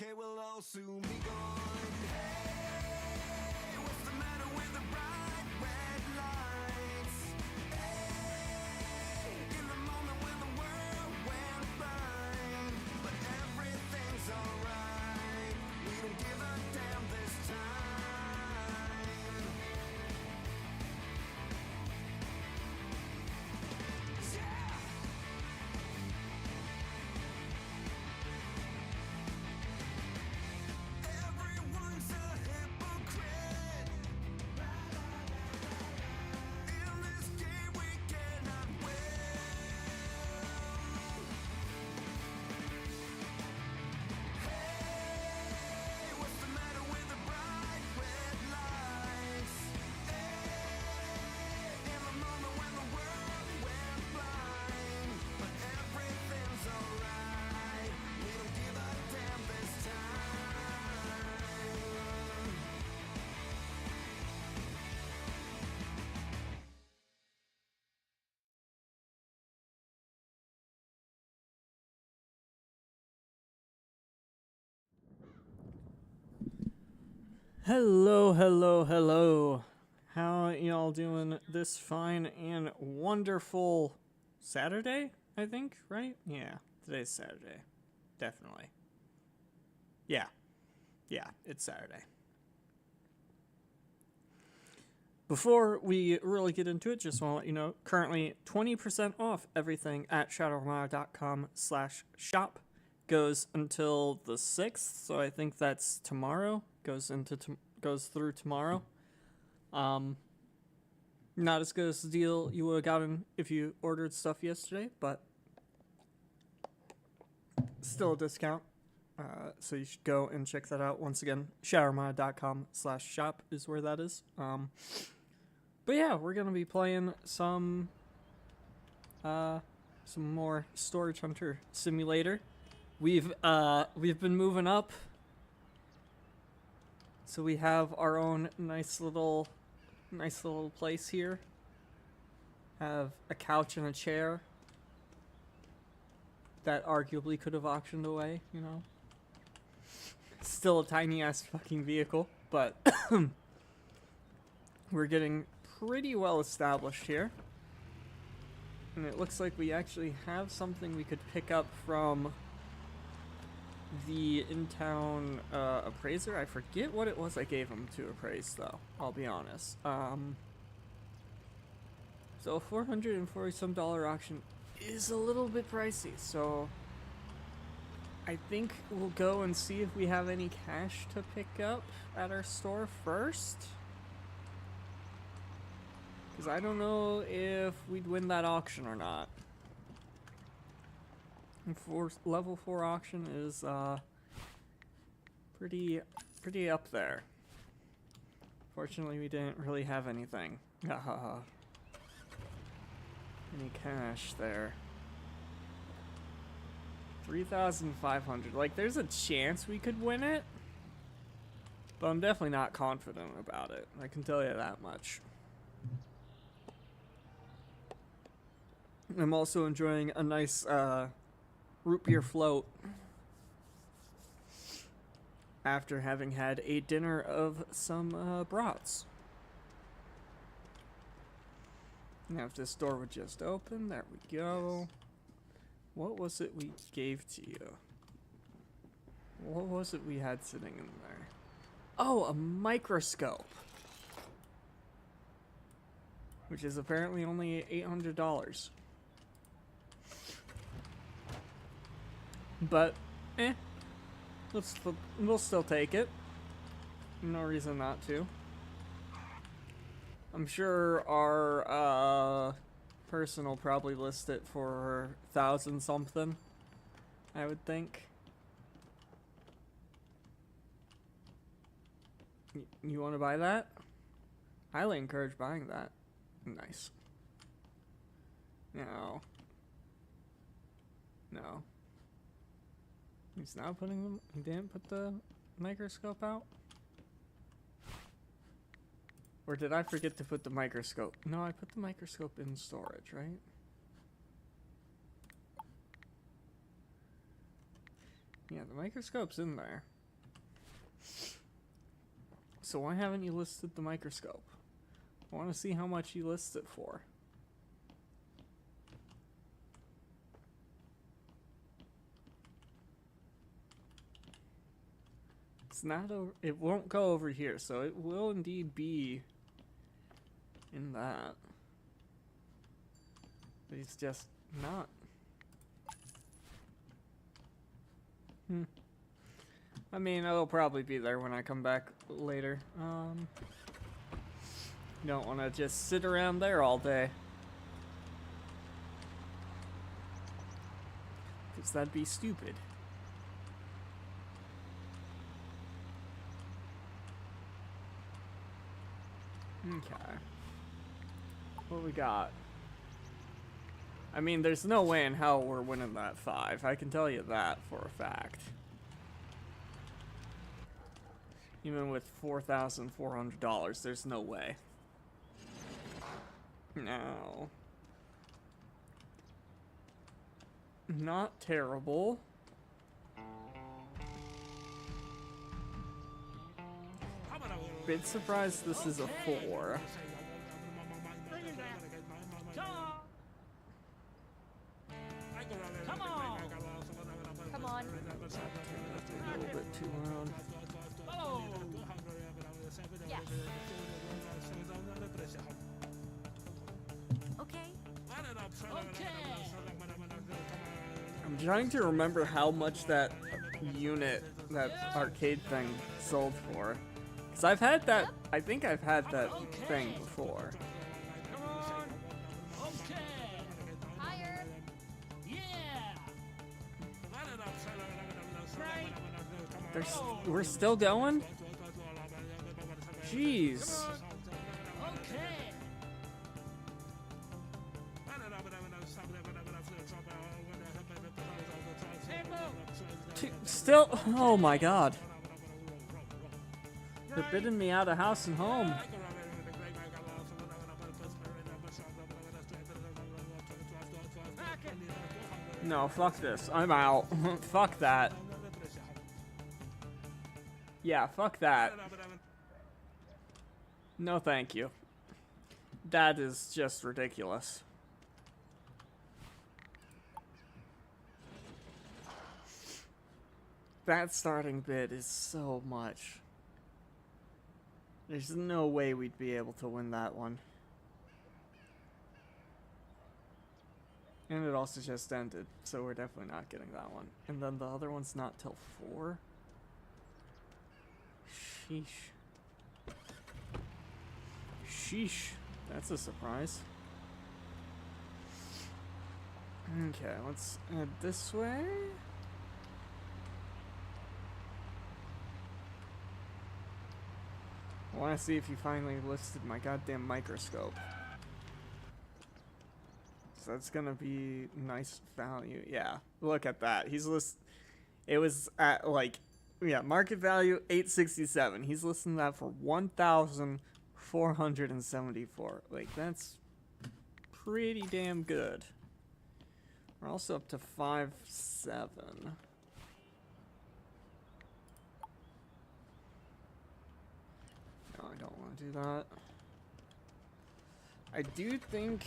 okay, we'll all soon be gone. Hey, what's the matter with the bright red lights? Hey, in the moment when the world went blind, but everything's alright. We don't give a damn this time. Yeah! Everyone's a hypocrite. In this game we cannot win. Hey, what's the matter with the bright red lights? Hey, in the moment when the world went blind, but everything's alright. We don't give a damn this time. Hello, hello, hello. How y'all doing this fine and wonderful Saturday, I think, right? Yeah, today's Saturday. Definitely. Yeah, it's Saturday. Before we really get into it, just want to let you know, currently 20% off everything at shadowmire.com/shop. Goes until the 6th, so I think that's tomorrow. Goes through tomorrow. Not as good as the deal you would have gotten if you ordered stuff yesterday, but still a discount. So you should go and check that out. Once again, shadowmire.com/shop is where that is. But yeah, we're gonna be playing some more Storage Hunter Simulator. We've been moving up, so we have our own nice little place here. Have a couch and a chair that arguably could have auctioned away, you know. Still a tiny ass fucking vehicle, but we're getting pretty well established here. And it looks like we actually have something we could pick up from the in-town appraiser. I forget what it was I gave him to appraise, though. I'll be honest. So a $440-some auction is a little bit pricey, so I think we'll go and see if we have any cash to pick up at our store first. Because I don't know if we'd win that auction or not. Level 4 auction is pretty up there. Fortunately, we didn't really have anything. Any cash there. 3,500. Like, there's a chance we could win it, but I'm definitely not confident about it. I can tell you that much. I'm also enjoying a nice root beer float after having had a dinner of some brats. Now if this door would just open, there we go. What was it we gave to you? What was it we had sitting in there? Oh, a microscope. Which is apparently only $800. But, we'll still take it. No reason not to. I'm sure our person will probably list it for 1,000 something, I would think. You want to buy that? Highly encourage buying that. Nice. No. He's not putting them. He didn't put the microscope out? Or did I forget to put the microscope? No, I put the microscope in storage, right? Yeah, the microscope's in there. So why haven't you listed the microscope? I want to see how much you list it for. It's not over. It won't go over here, so it will indeed be in that. But it's just not. I mean, it'll probably be there when I come back later. Don't want to just sit around there all day. Because that'd be stupid. Okay. What we got? I mean, there's no way in hell we're winning that 5. I can tell you that for a fact. Even with $4,400, there's no way. No. Not terrible. Bit surprised this is a 4. Come on. Come on. A little bit too loud. Oh. Yes. Okay. Okay. I'm trying to remember how much that unit, that arcade thing, sold for. Because I've had that, I think I've had that thing before. Come on. Okay. Higher. Yeah. Right. We're still going? Jeez. Okay. Still, oh my god. They're bidding me out of house and home. No, fuck this. I'm out. Fuck that. Yeah, fuck that. No, thank you. That is just ridiculous. That starting bid is so much. There's no way we'd be able to win that one. And it also just ended, so we're definitely not getting that one. And then the other one's not till 4? Sheesh. Sheesh. That's a surprise. Okay, let's head this way. I want to see if you finally listed my goddamn microscope. So that's gonna be nice value. Yeah, look at that. He's it was at like, yeah, market value 867. He's listing that for 1,474. Like, that's pretty damn good. We're also up to 5.7. No, I don't want to do that. I do think,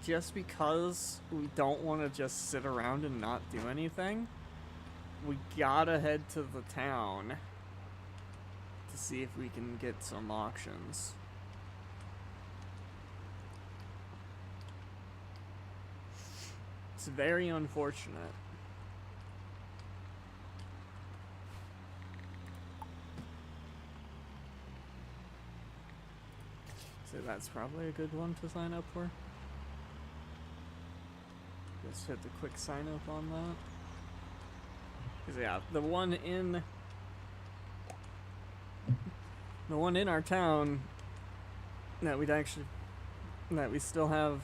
just because we don't want to just sit around and not do anything, we gotta head to the town to see if we can get some auctions. It's very unfortunate. So that's probably a good one to sign up for. Just hit the quick sign up on that. Cause yeah, the one in our town that we still have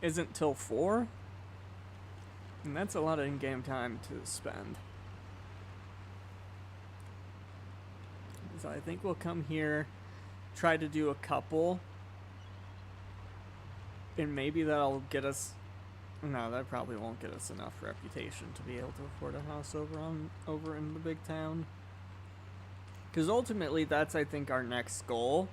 isn't till 4. And that's a lot of in-game time to spend. So I think we'll come here, try to do a couple, and maybe that'll get us No, that probably won't get us enough reputation to be able to afford a house over in the big town. Because ultimately, that's I think our next goal.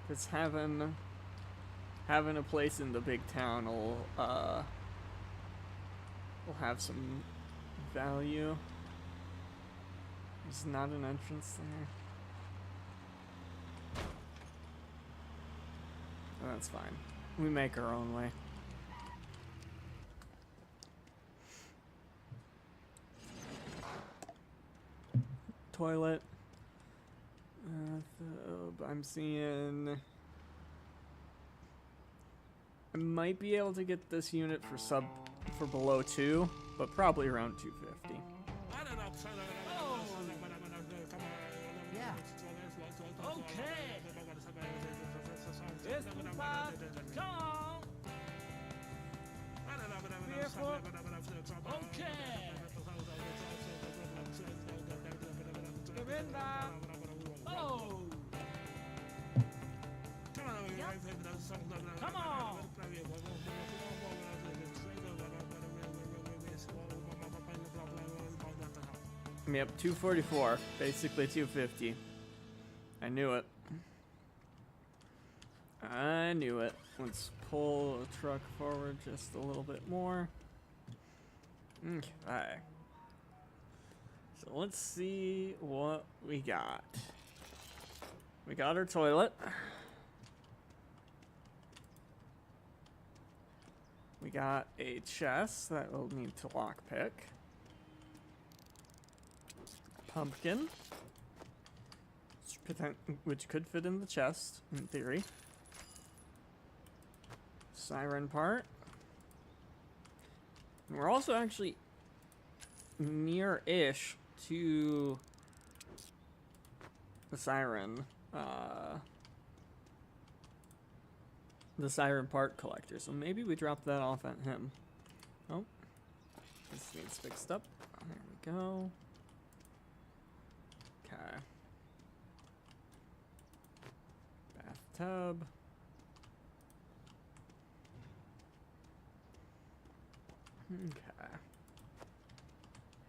Because having a place in the big town will have some value. There's not an entrance there. Oh, that's fine. We make our own way. Toilet. I'm seeing. I might be able to get this unit for below 2, but probably around 250. Oh. Yeah. Okay. It's the path. Come on. Fearful. Okay. Give in now. Oh. Come on. Yep, 244. Basically 250. I knew it. I knew it. Let's pull the truck forward just a little bit more. Okay. So let's see what we got. We got our toilet. We got a chest that we'll need to lockpick. Pumpkin. Which could fit in the chest, in theory. Siren part. And we're also actually near-ish to the siren. The siren part collector. So maybe we drop that off at him. Oh. This needs fixed up. There we go. Okay. Bathtub. Okay.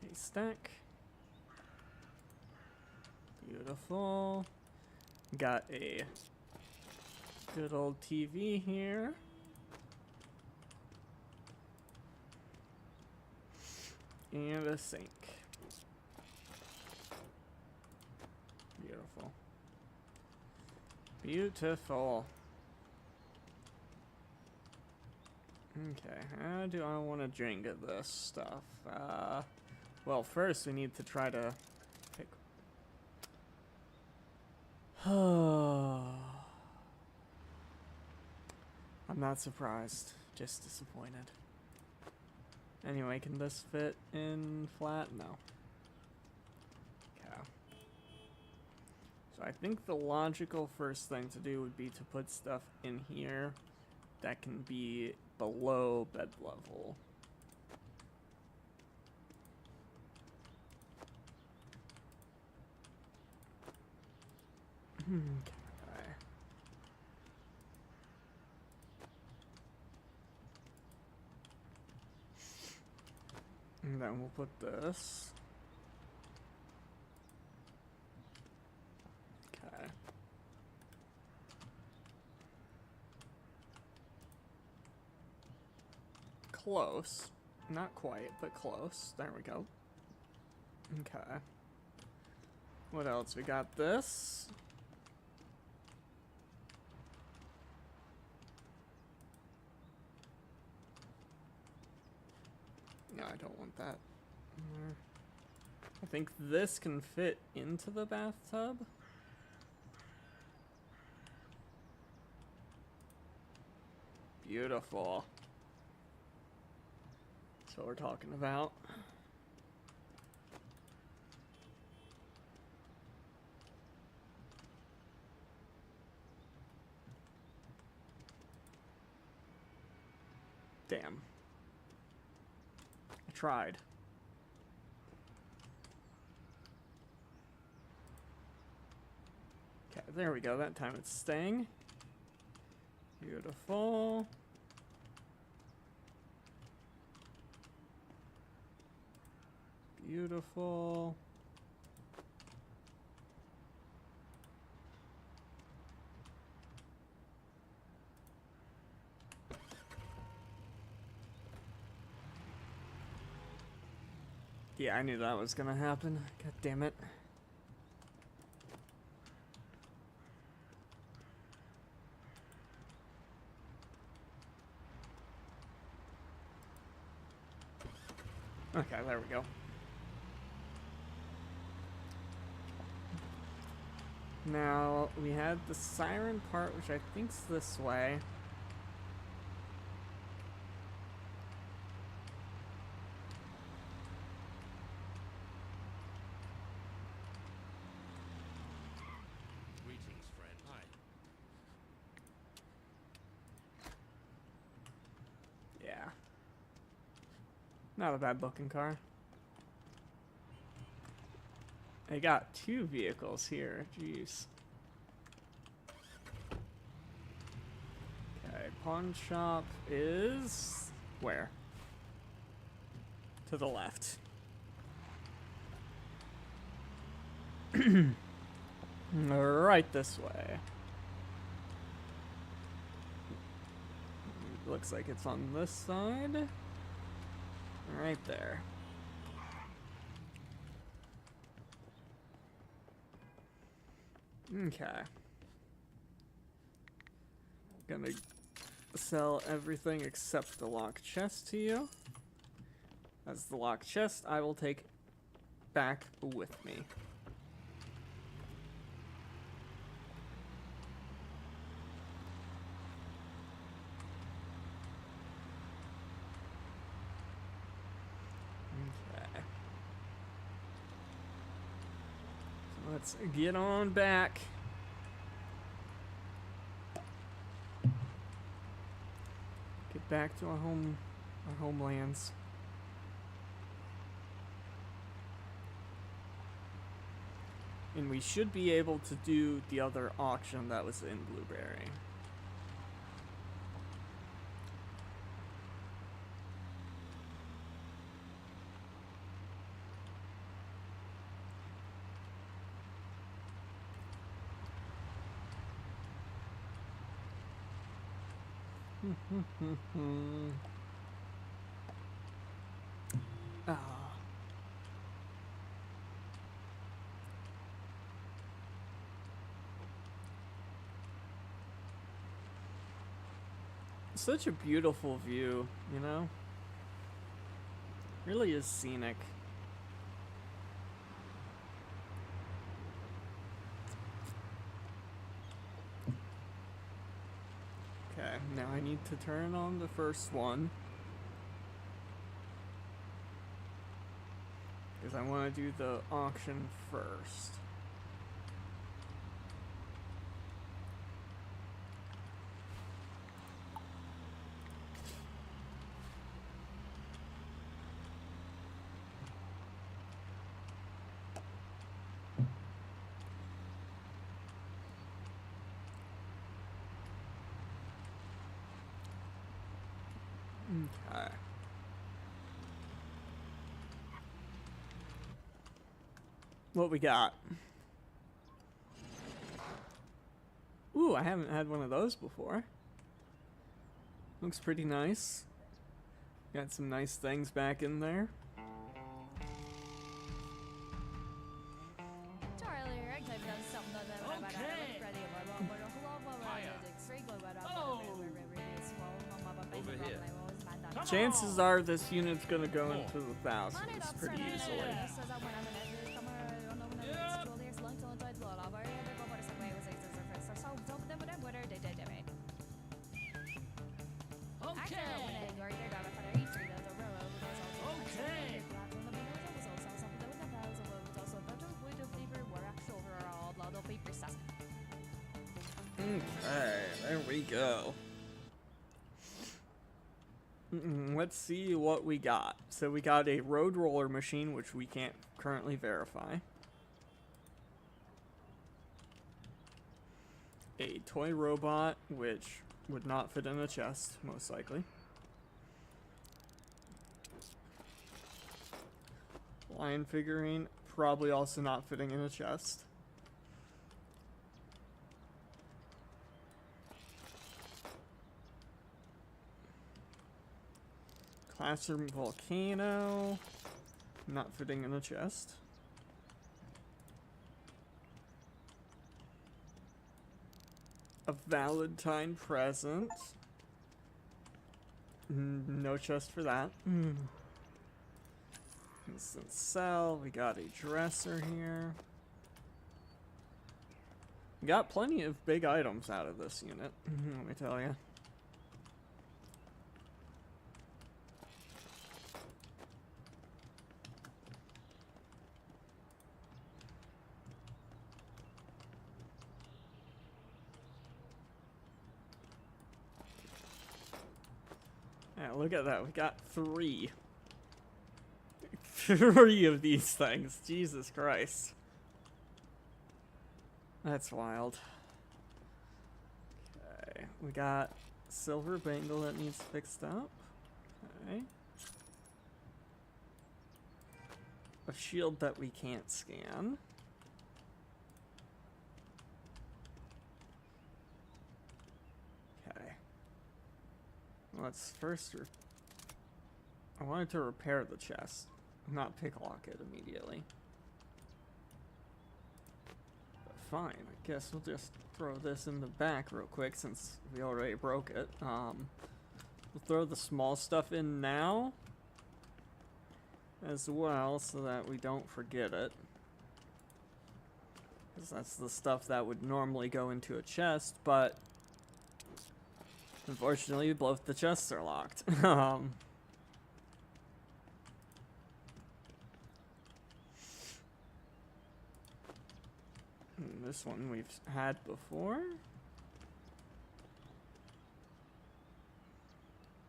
Haystack. Beautiful. Got a good old TV here. And a sink. Beautiful. Beautiful. Okay, how do I want to drink this stuff? Well, first we need to try to pick. I'm not surprised, just disappointed. Anyway, can this fit in flat? No. Okay. So I think the logical first thing to do would be to put stuff in here that can be below bed level. Okay. And then we'll put this. Okay. Close. Not quite, but close. There we go. Okay. What else? We got this. No, I don't want that. I think this can fit into the bathtub. Beautiful. That's what we're talking about. Damn. I tried. there we go. That time it's staying. Beautiful. Beautiful. Yeah, I knew that was gonna happen. God damn it. Okay, there we go. Now, we had the siren part, which I think's this way. Greetings, friend. Hi. Yeah. Not a bad looking car. I got 2 vehicles here. Jeez. Okay, pawn shop is where? To the left. Right this way. Looks like it's on this side. Right there. Okay. Gonna sell everything except the locked chest to you. As the locked chest, I will take back with me. Okay. So let's get on back. Get back to our homelands. And we should be able to do the other auction that was in Blueberry. Ah. Such a beautiful view, you know? Really is scenic. Okay, now I need to turn on the first one. Because I want to do the auction first. Okay. What we got? Ooh, I haven't had one of those before. Looks pretty nice. Got some nice things back in there. Over here. Chances are this unit's gonna go into the thousands pretty easily. Okay. Okay. Okay, there we go. Let's see what we got. So we got a road roller machine, which we can't currently verify. a toy robot, which would not fit in a chest, most likely. Lion figurine, probably also not fitting in a chest. Classroom volcano, not fitting in a chest. A Valentine present. No chest for that. Instant cell. We got a dresser here. We got plenty of big items out of this unit, let me tell you. Yeah, look at that. We got 3. 3 of these things. Jesus Christ. That's wild. Okay, we got silver bangle that needs fixed up. Okay. A shield that we can't scan. Okay. Let's first I wanted to repair the chest, not picklock it immediately. But fine, I guess we'll just throw this in the back real quick since we already broke it. We'll throw the small stuff in now as well so that we don't forget it. Because that's the stuff that would normally go into a chest, but unfortunately both the chests are locked. This one we've had before.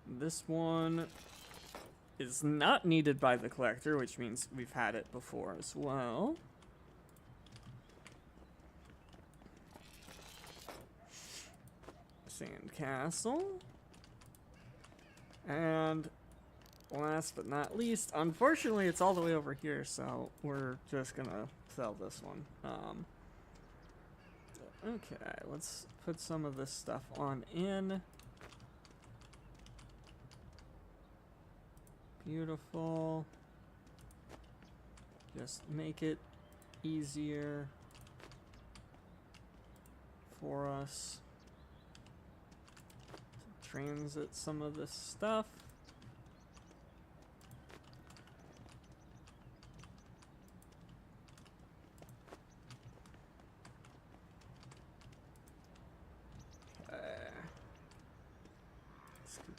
This one is not needed by the collector, which means we've had it before as well. Sandcastle. And last but not least, unfortunately it's all the way over here, so we're just gonna sell this one. Okay, let's put some of this stuff on in. Beautiful. Just make it easier for us to transit some of this stuff.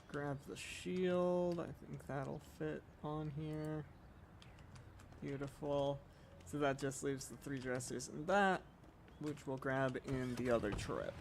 Grab the shield. I think that'll fit on here. Beautiful. So that just leaves the 3 dressers and that, which we'll grab in the other trip.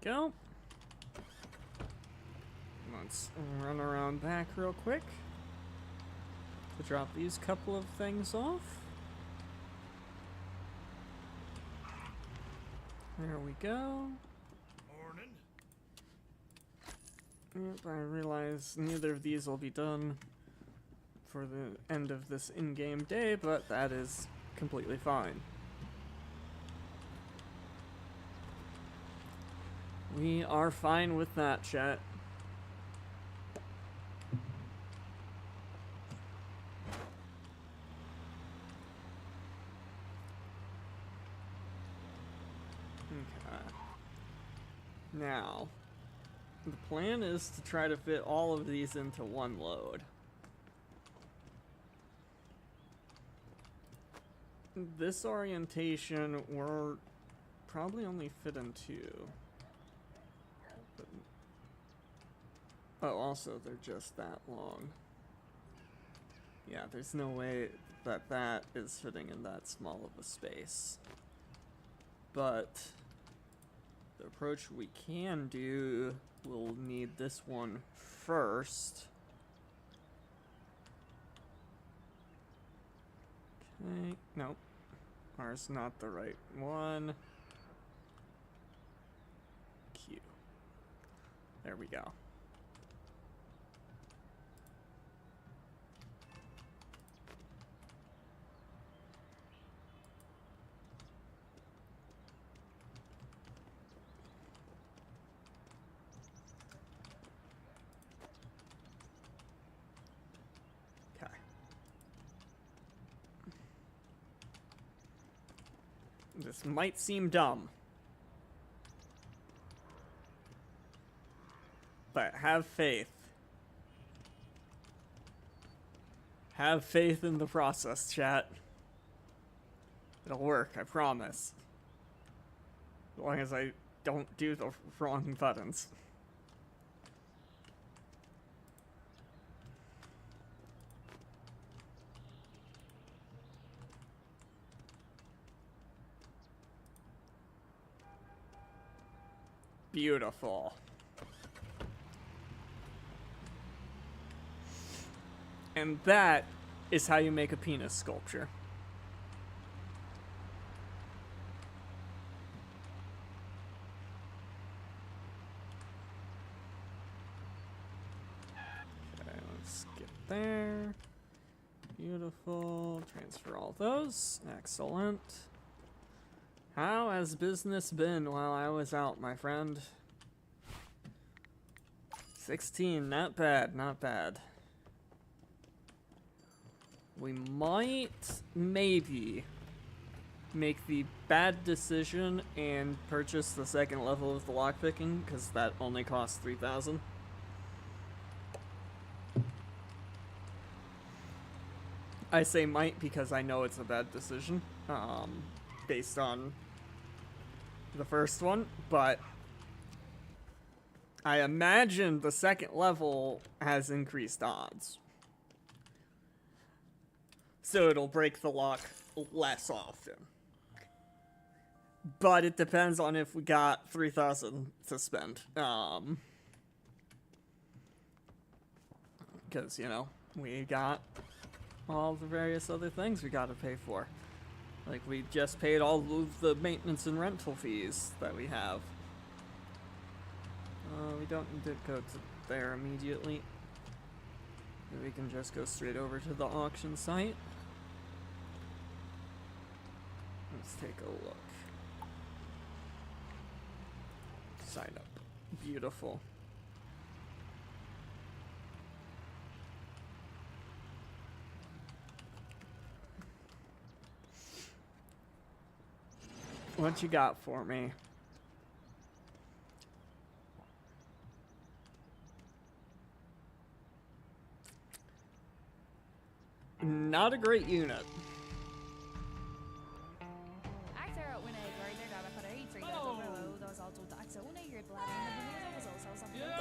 Go. Let's run around back real quick to drop these couple of things off. There we go. Morning. Yep, I realize neither of these will be done for the end of this in-game day, but that is completely fine. We are fine with that, chat. Okay. Now, the plan is to try to fit all of these into one load. This orientation, we're probably only fit in 2. Oh, also, they're just that long. Yeah, there's no way that that is fitting in that small of a space. But the approach we can do will need this one first. Okay, nope. Ours not the right one. Q. There we go. Okay. This might seem dumb, but have faith. Have faith in the process, chat. It'll work, I promise. As long as I don't do the wrong buttons. Beautiful. And that is how you make a penis sculpture. Okay, let's get there. Beautiful. Transfer all those. Excellent. How has business been while I was out, my friend? 16, not bad, not bad. We might, maybe, make the bad decision and purchase the second level of the lockpicking, because that only costs 3,000. I say might because I know it's a bad decision, based on the first one, but I imagine the second level has increased odds. So it'll break the lock less often. But it depends on if we got 3,000 to spend. Because, you know, we got all the various other things we gotta pay for. Like, we just paid all of the maintenance and rental fees that we have. We don't need to go to there immediately. We can just go straight over to the auction site. Let's take a look. Sign up. Beautiful. What you got for me? Not a great unit.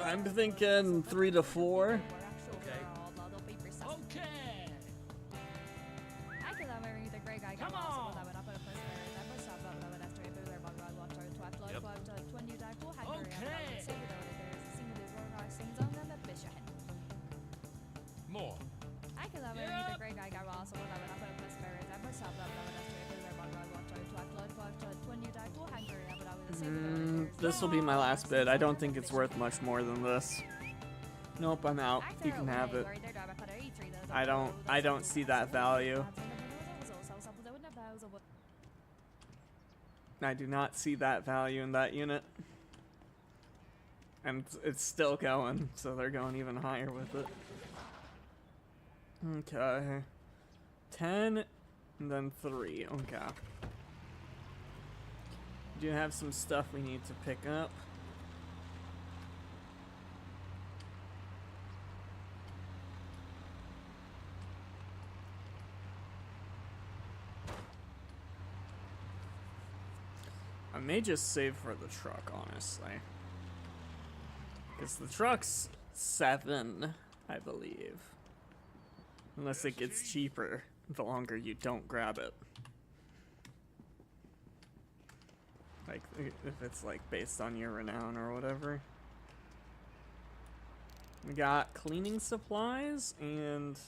I'm thinking 3 to 4. Okay. Come on. More. This will be my last bid. I don't think it's worth much more than this. Nope, I'm out. You can have it. I don't see that value. I do not see that value in that unit. And it's still going, so they're going even higher with it. Okay. 10 and then 3. Okay. Do have some stuff we need to pick up. I may just save for the truck, honestly. Because the truck's 7, I believe. Unless it gets cheaper the longer you don't grab it. Like, if it's like based on your renown or whatever. We got cleaning supplies, and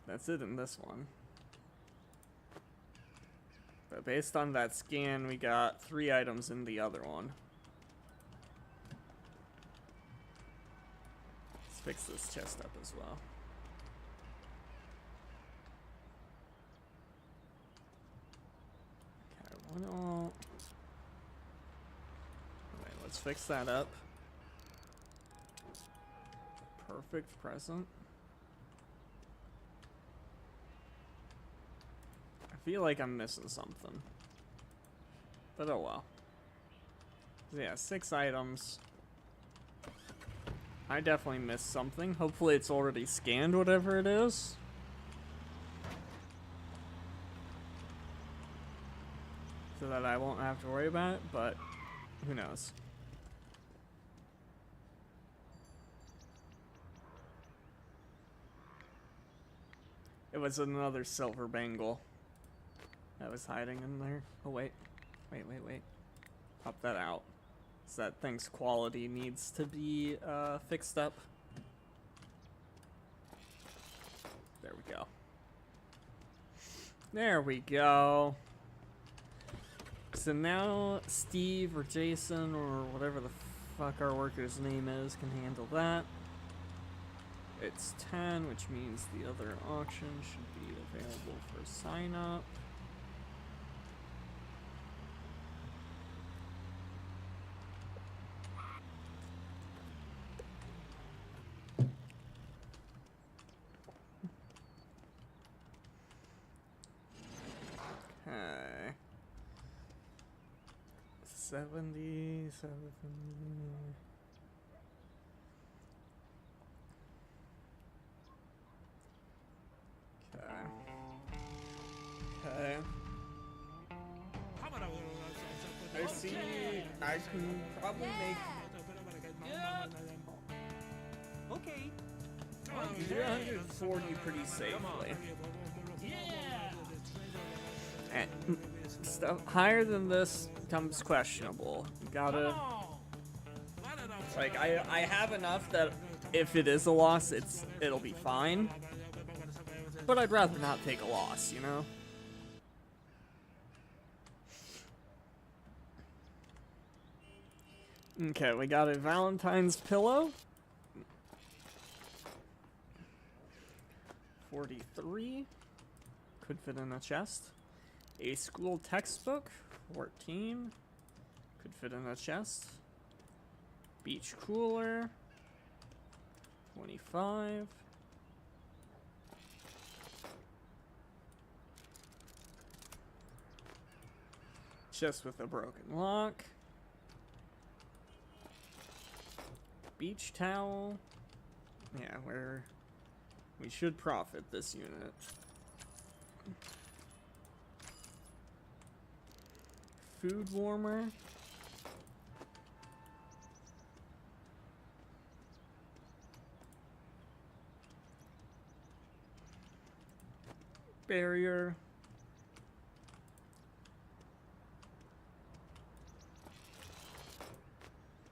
that's it in this one. But based on that scan, we got 3 items in the other one. Let's fix this chest up as well. Okay, what all... Alright, let's fix that up. Perfect present. I feel like I'm missing something. But oh well. So yeah, 6 items. I definitely missed something. Hopefully it's already scanned, whatever it is. So that I won't have to worry about it, but who knows. It was another silver bangle that was hiding in there. Oh, wait. Wait. Pop that out. So that thing's quality needs to be fixed up. There we go. There we go. So now Steve or Jason or whatever the fuck our worker's name is can handle that. It's 10, which means the other auction should be available for sign up. Okay. 70. Okay. I see. I can probably make Okay. 340 pretty safely. And stuff higher than this becomes questionable. You gotta. Like I have enough that if it is a loss, it'll be fine. But I'd rather not take a loss, you know? Okay, we got a Valentine's pillow. 43. Could fit in a chest. A school textbook. 14. Could fit in a chest. Beach cooler. 25. Chest with a broken lock. Beach towel. Yeah, we should profit this unit. Food warmer. Barrier.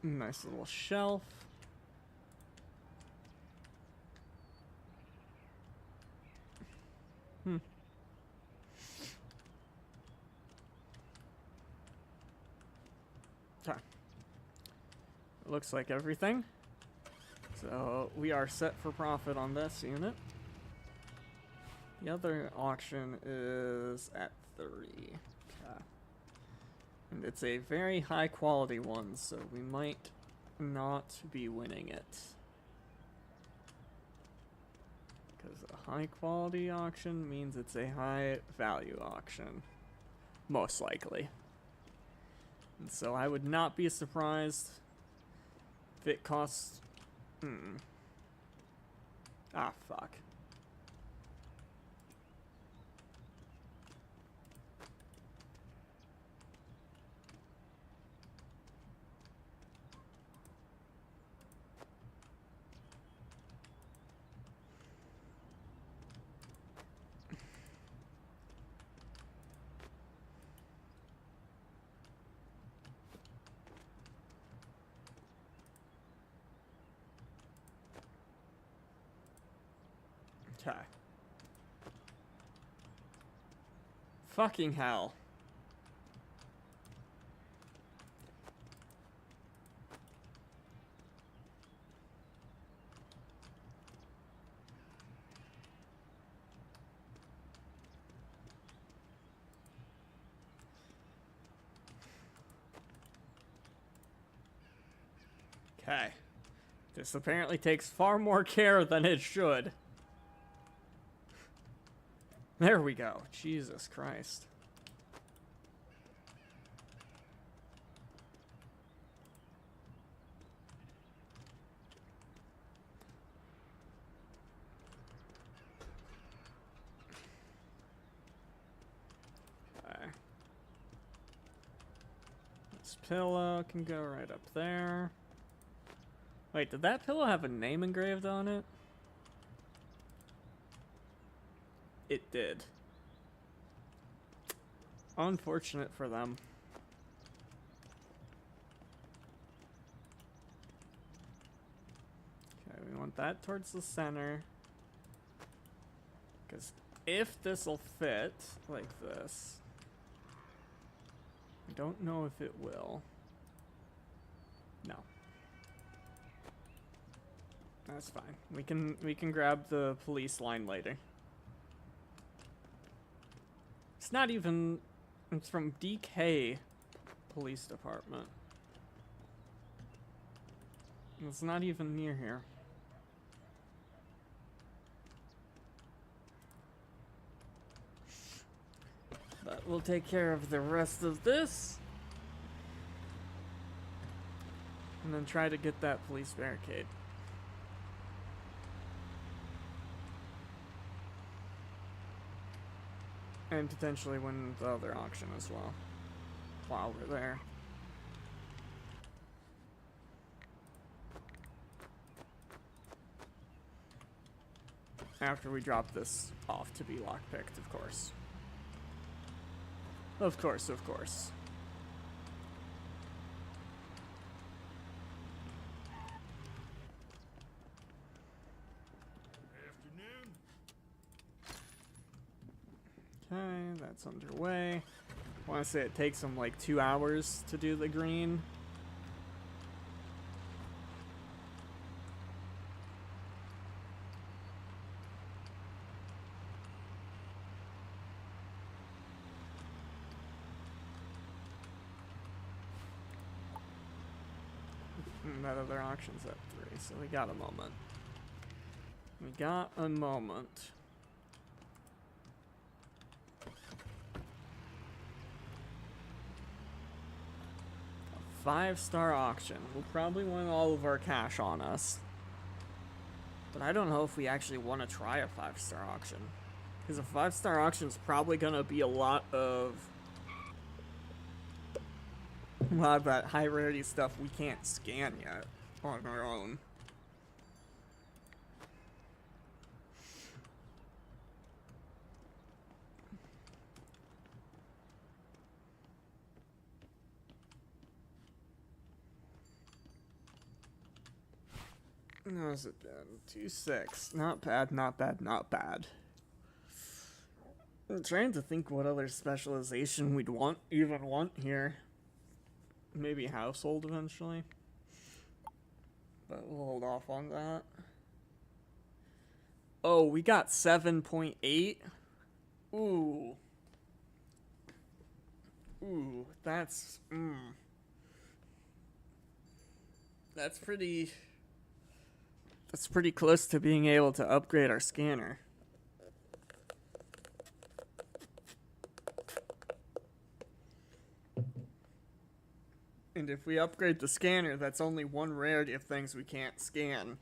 Nice little shelf. Okay. Looks like everything. So we are set for profit on this unit. The other auction is at 3. Okay. And it's a very high quality one, so we might not be winning it. Because a high quality auction means it's a high value auction. Most likely. And so I would not be surprised if it costs... Ah, fuck. Okay. Fucking hell. Okay. This apparently takes far more care than it should. There we go. Jesus Christ. Okay. This pillow can go right up there. Wait, did that pillow have a name engraved on it? It did. Unfortunate for them. Okay, we want that towards the center. Because if this'll fit like this, I don't know if it will. No. That's fine. We can grab the police line later. It's not even. It's from DK Police Department. It's not even near here. But we'll take care of the rest of this. And then try to get that police barricade. And potentially win the other auction as well, while we're there. After we drop this off to be lockpicked, of course. Of course, of course. Okay, that's underway. I want to say it takes them like 2 hours to do the green. And that other auction's at 3, so we got a moment. We got a moment. A 5-star auction. We'll probably win all of our cash on us. But I don't know if we actually want to try a 5-star auction. Because a 5-star auction is probably going to be a lot of that high rarity stuff we can't scan yet on our own. How's it been? 2-6. Not bad, not bad, not bad. I'm trying to think what other specialization we'd even want here. Maybe household eventually. But we'll hold off on that. Oh, we got 7.8. Ooh. Ooh, that's That's pretty close to being able to upgrade our scanner. And if we upgrade the scanner, that's only one rarity of things we can't scan.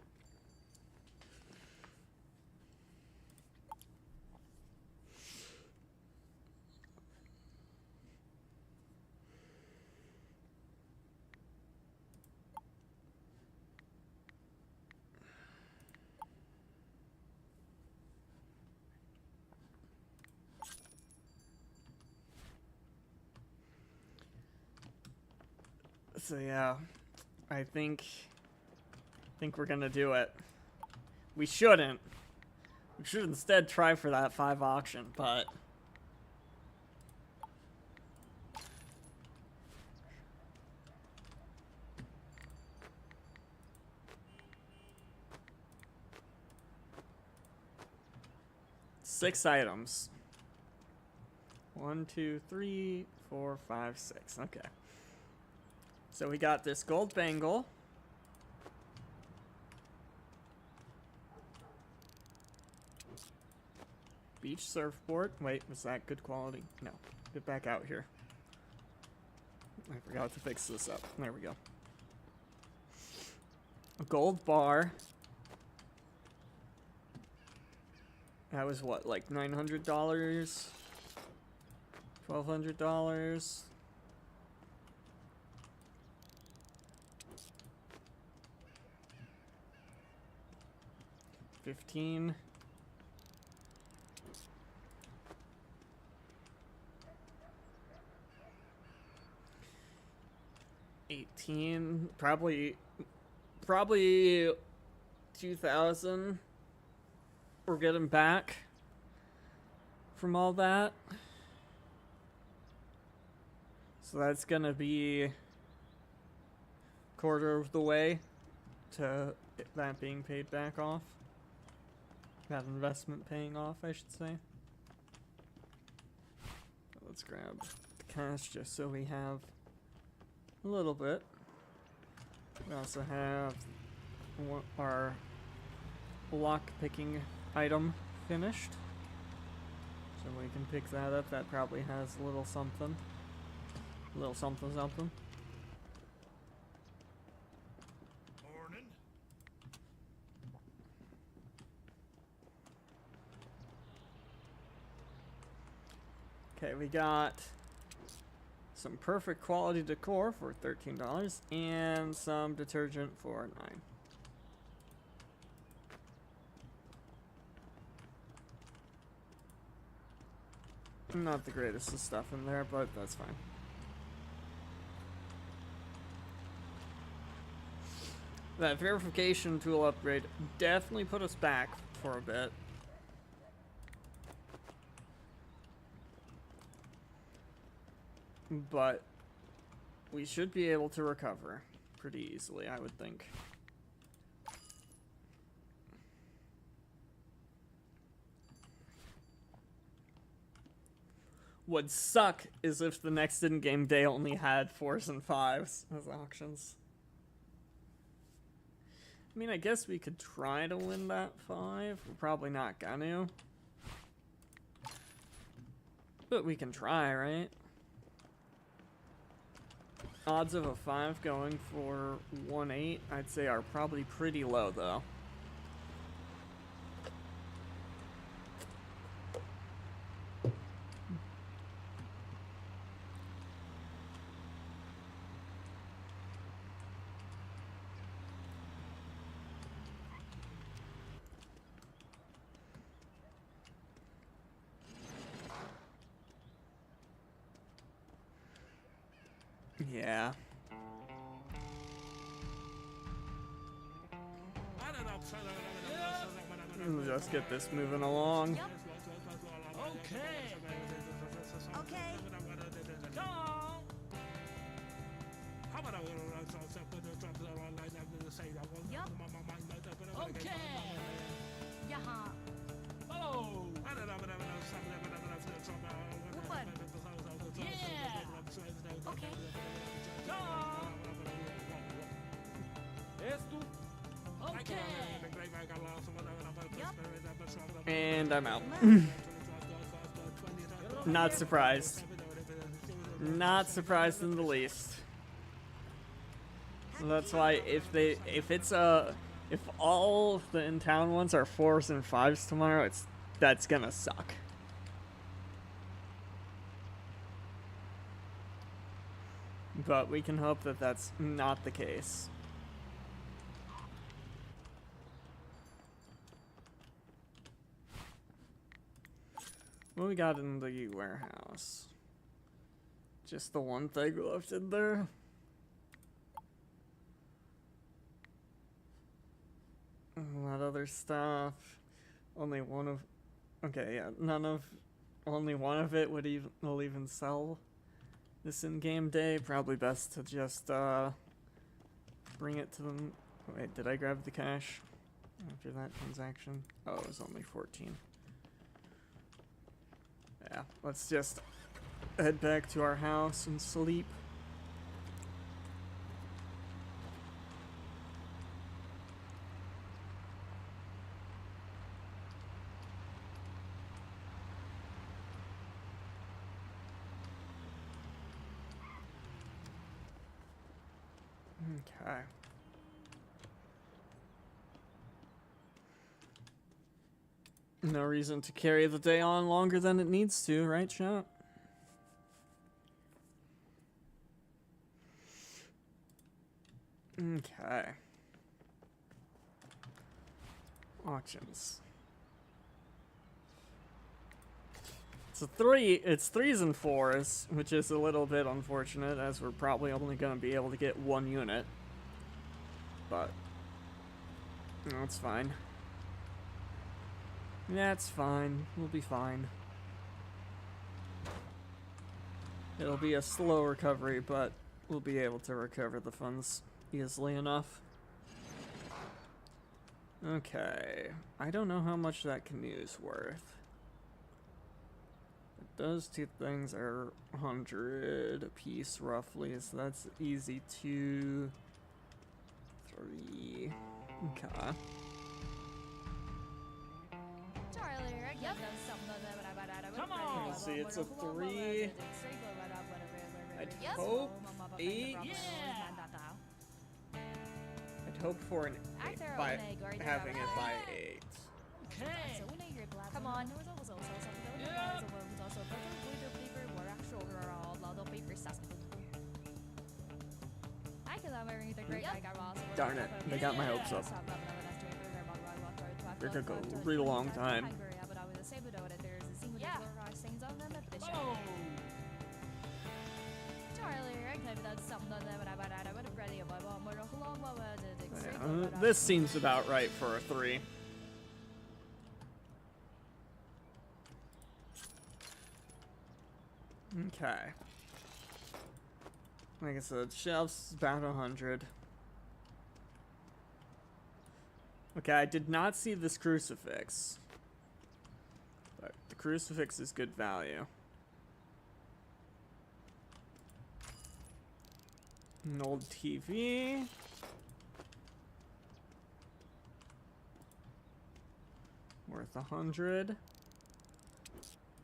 So yeah, I think we're gonna do it. We shouldn't. We should instead try for that 5 auction, but... Six items. 1, 2, 3, 4, 5, 6. Okay. So we got this gold bangle. Beach surfboard. Wait, was that good quality? No. Get back out here. I forgot to fix this up. There we go. A gold bar. That was what, like $900? $1,200? $15. $18. Probably 2,000. We're getting back from all that. So that's gonna be a quarter of the way to that being paid back off. That investment paying off, I should say. Let's grab the cash just so we have a little bit. We also have our lock picking item finished, so we can pick that up. That probably has a little something something. Morning. Okay, we got some perfect quality decor for $13 and some detergent for $9. Not the greatest of stuff in there, but that's fine. That verification tool upgrade definitely put us back for a bit. But we should be able to recover pretty easily, I would think. Would suck is if the next in-game day only had 4s and 5s as auctions. I mean, I guess we could try to win that 5. We're probably not gonna. But we can try, right? Odds of a 5 going for 1/8, I'd say, are probably pretty low, though. Yeah. We'll just get this moving along. Yep. Okay. Okay. Come on. Yep. Okay. Yaha. Oh. What? Yeah. Okay. Come on. Esto. Okay. Yep. And I'm out. Not surprised. Not surprised in the least. So that's why if all the in-town ones are 4s and 5s tomorrow, that's gonna suck. But we can hope that that's not the case. What we got in the warehouse? Just the one thing left in there? That other stuff. Only one of. Okay, yeah, none of. Only one of it will even sell this in-game day. Probably best to just bring it to them. Wait, did I grab the cash after that transaction? Oh, it was only 14. Yeah, let's just head back to our house and sleep. Okay. No reason to carry the day on longer than it needs to, right, chat? Okay. Auctions. It's threes and fours, which is a little bit unfortunate, as we're probably only going to be able to get one unit. But, that's fine. That's fine. We'll be fine. It'll be a slow recovery, but we'll be able to recover the funds easily enough. Okay. I don't know how much that canoe's worth. Those two things are 100 a piece, roughly, so that's easy. 2, 3. Okay. Yep. Come on. Let's see, it's a 3. I'd Yep. hope 8. Yeah. I'd hope for an 8 by having it by 8. Okay. Come on. Yep. Darn it, they got my hopes up. They're gonna go a real long time. Yeah. Follow. This seems about right for a 3. Okay. Like I said, shelves about 100. Okay, I did not see this crucifix. But the crucifix is good value. An old TV. Worth 100.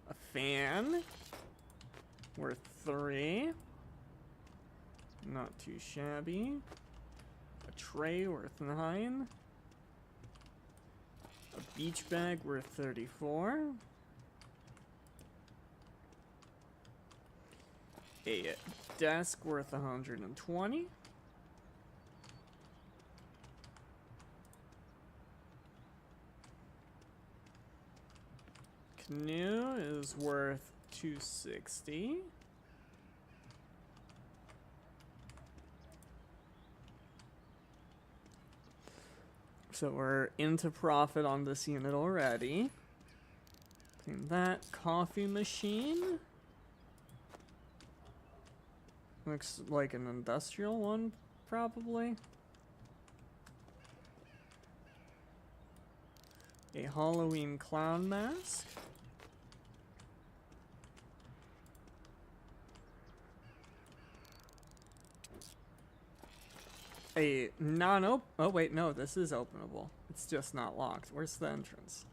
A fan. Worth 3. Not too shabby. A tray worth 9. A beach bag worth 34. A desk worth 120. Canoe is worth 260. So we're into profit on this unit already. Clean that. Coffee machine. Looks like an industrial one, probably. A Halloween clown mask. A non-op- oh wait, no, this is openable. It's just not locked. Where's the entrance?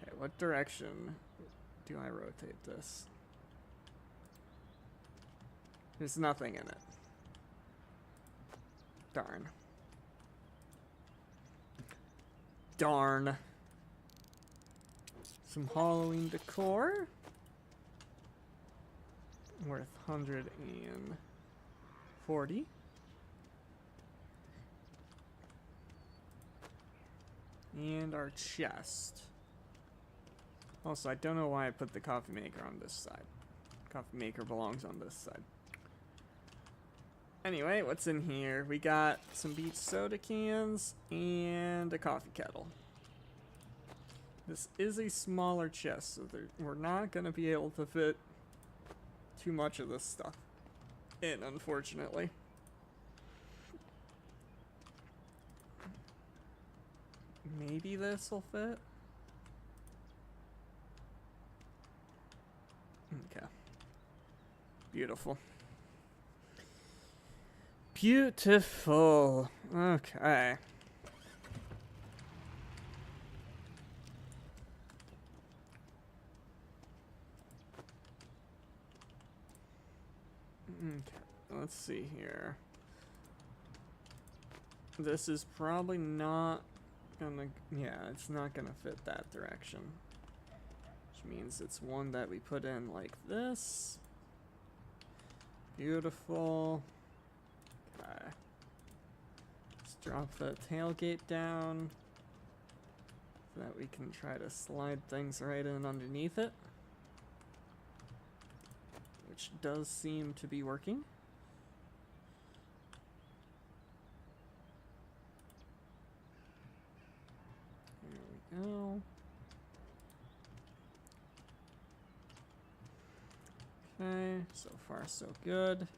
Okay, what direction do I rotate this? There's nothing in it. Darn. Darn. Some Halloween decor. Worth 140. And our chest. Also, I don't know why I put the coffee maker on this side. Coffee maker belongs on this side. Anyway, what's in here? We got some beach soda cans and a coffee kettle. This is a smaller chest, so we're not going to be able to fit too much of this stuff in, unfortunately. Maybe this will fit. Okay. Beautiful. Beautiful. Okay. Okay, let's see here. This is probably not gonna, yeah, it's not gonna fit that direction. Which means it's one that we put in like this. Beautiful. Okay. Let's drop the tailgate down so that we can try to slide things right in underneath it. Which does seem to be working. There we go. Okay, so far so good.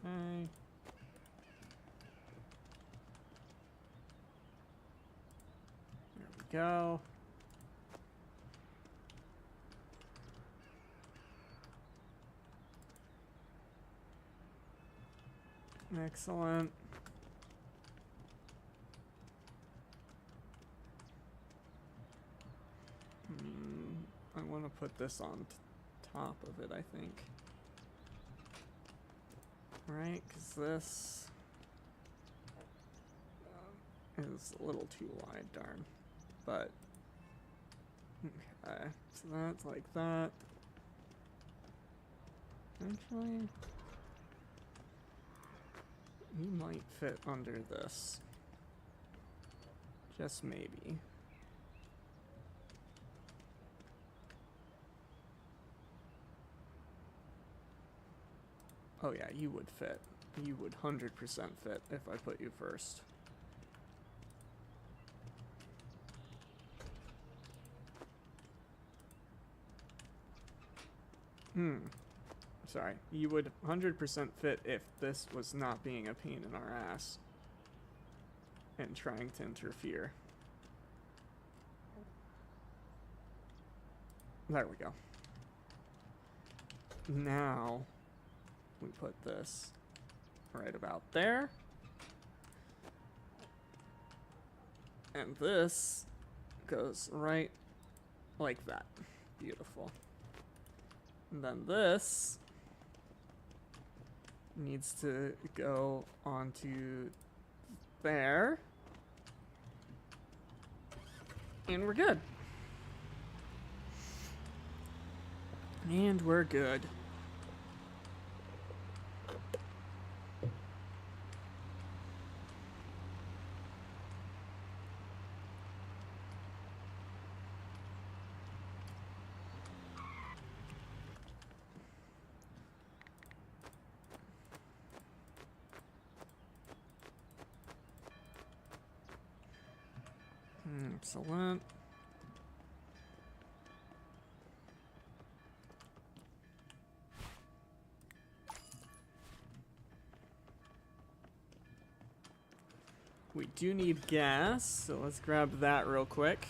Okay. There we go. Excellent. I want to put this on top of it, I think. Right, because this is a little too wide, darn. But, okay, so that's like that. Actually, he might fit under this. Just maybe. Oh yeah, you would fit. You would 100% fit if I put you first. Sorry. You would 100% fit if this was not being a pain in our ass and trying to interfere. There we go. Now we put this right about there. And this goes right like that. Beautiful. And then this needs to go onto there. And we're good. And we're good. Excellent. We do need gas, so let's grab that real quick.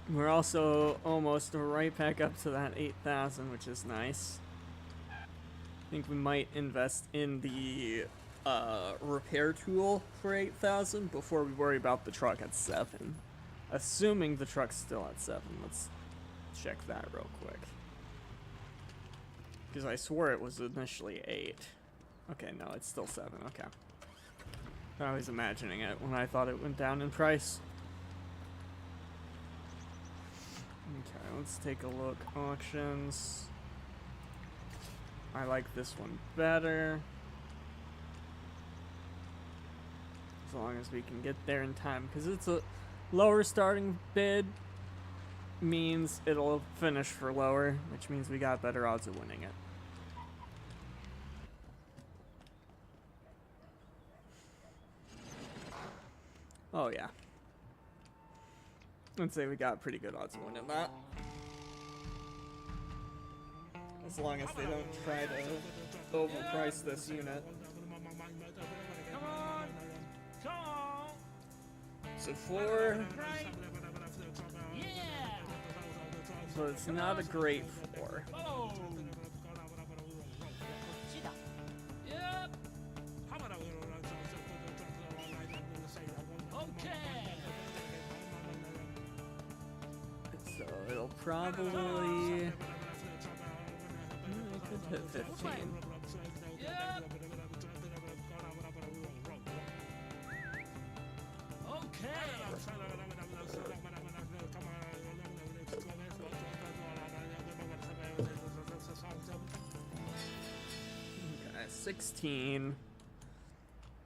We're also almost right back up to that 8,000, which is nice. I think we might invest in the repair tool for 8,000 before we worry about the truck at 7. Assuming the truck's still at 7. Let's check that real quick. Because I swore it was initially 8. Okay, no, it's still 7. Okay. I was imagining it when I thought it went down in price. Okay, let's take a look. Auctions. I like this one better. As long as we can get there in time, because it's a lower starting bid means it'll finish for lower, which means we got better odds of winning it. Oh yeah. I'd say we got pretty good odds of winning that. As long as they don't try to overprice this unit. Come on. Come on. So 4, Yeah. so it's not a great 4. Oh. Shida. Yep. Okay. So it'll probably it could hit 15. Yep. Okay. Okay, 16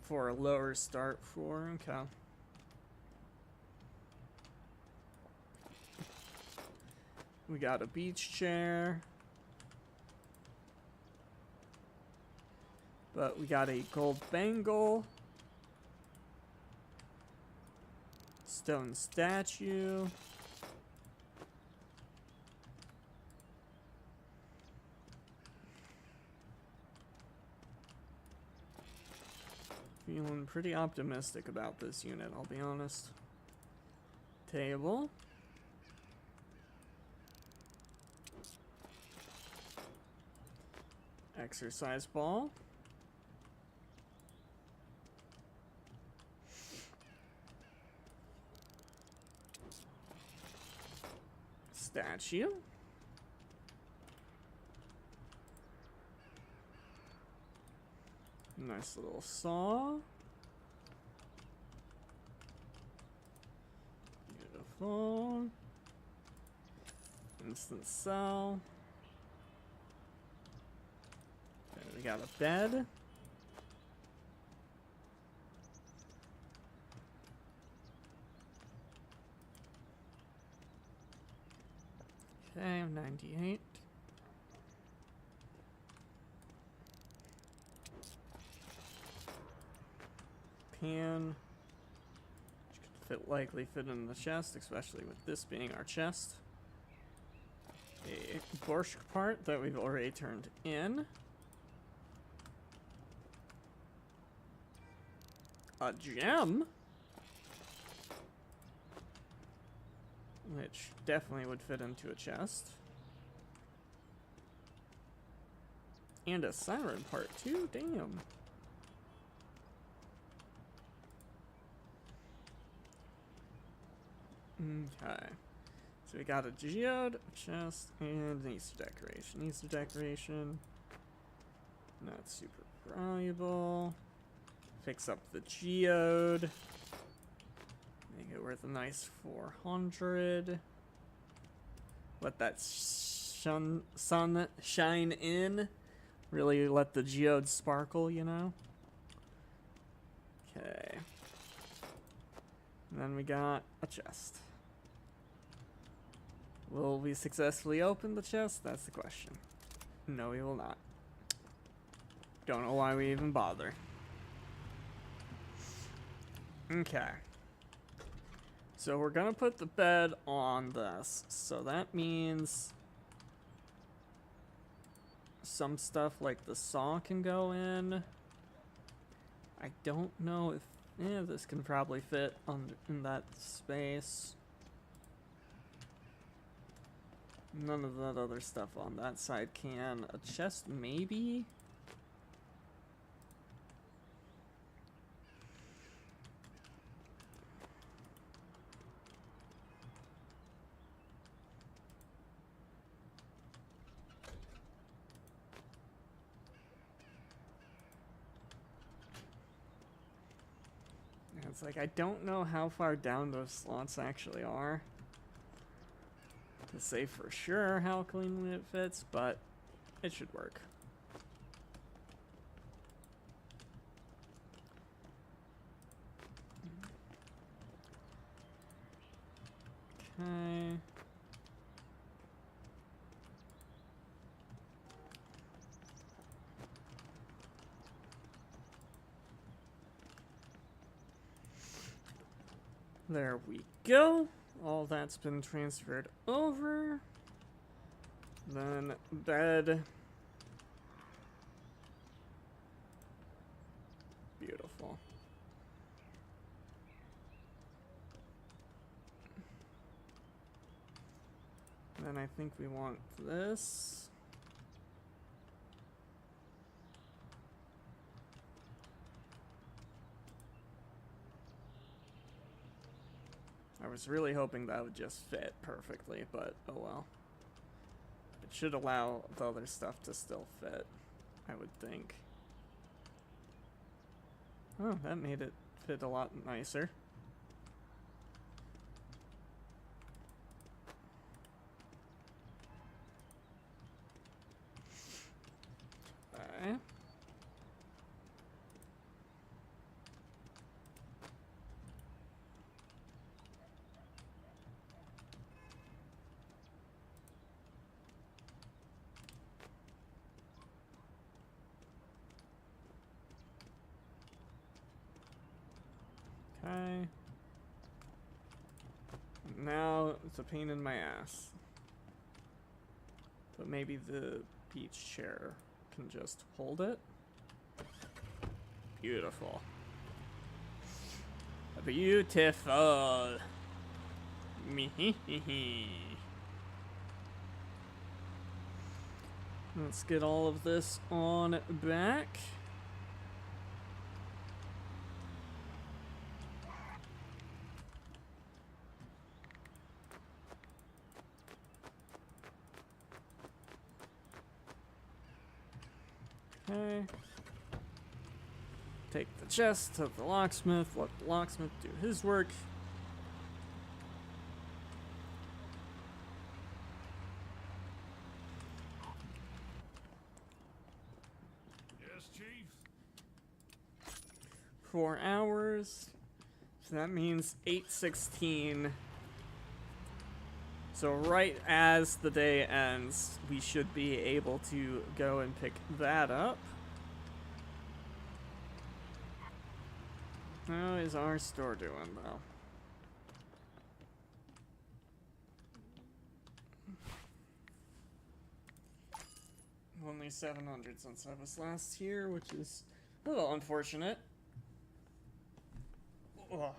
for a lower start for okay. We got a beach chair. But we got a gold bangle. Stone statue. Feeling pretty optimistic about this unit, I'll be honest. Table. Exercise ball. Statue. Nice little saw. Beautiful. Instant cell. Okay, we got a bed. Okay, I'm 98. Pan. Which could likely fit in the chest, especially with this being our chest. A borscht part that we've already turned in. A gem. Which definitely would fit into a chest. And a siren part too, damn. Okay. So we got a geode, a chest, and an Easter decoration. Easter decoration. Not super valuable. Fix up the geode. Make it worth a nice 400. Let that sun shine in. Really let the geode sparkle, you know? Okay. And then we got a chest. Will we successfully open the chest? That's the question. No, we will not. Don't know why we even bother. Okay. So we're gonna put the bed on this. So that means some stuff like the saw can go in. I don't know if this can probably fit in that space. None of that other stuff on that side can. A chest maybe? It's like, I don't know how far down those slots actually are to say for sure how cleanly it fits, but it should work. There we go. All that's been transferred over. Then bed. Beautiful. Then I think we want this. I was really hoping that would just fit perfectly, but oh well. It should allow the other stuff to still fit, I would think. Oh, that made it fit a lot nicer. Okay. Okay. Now it's a pain in my ass. But maybe the beach chair can just hold it. Beautiful. Beautiful. Me. Let's get all of this on back. Okay. Take the chest to the locksmith, let the locksmith do his work. Yes, Chief. 4 hours. So that means 8:16. So right as the day ends, we should be able to go and pick that up. How is our store doing, though? Only 700 since I was last here, which is a little unfortunate. Ugh.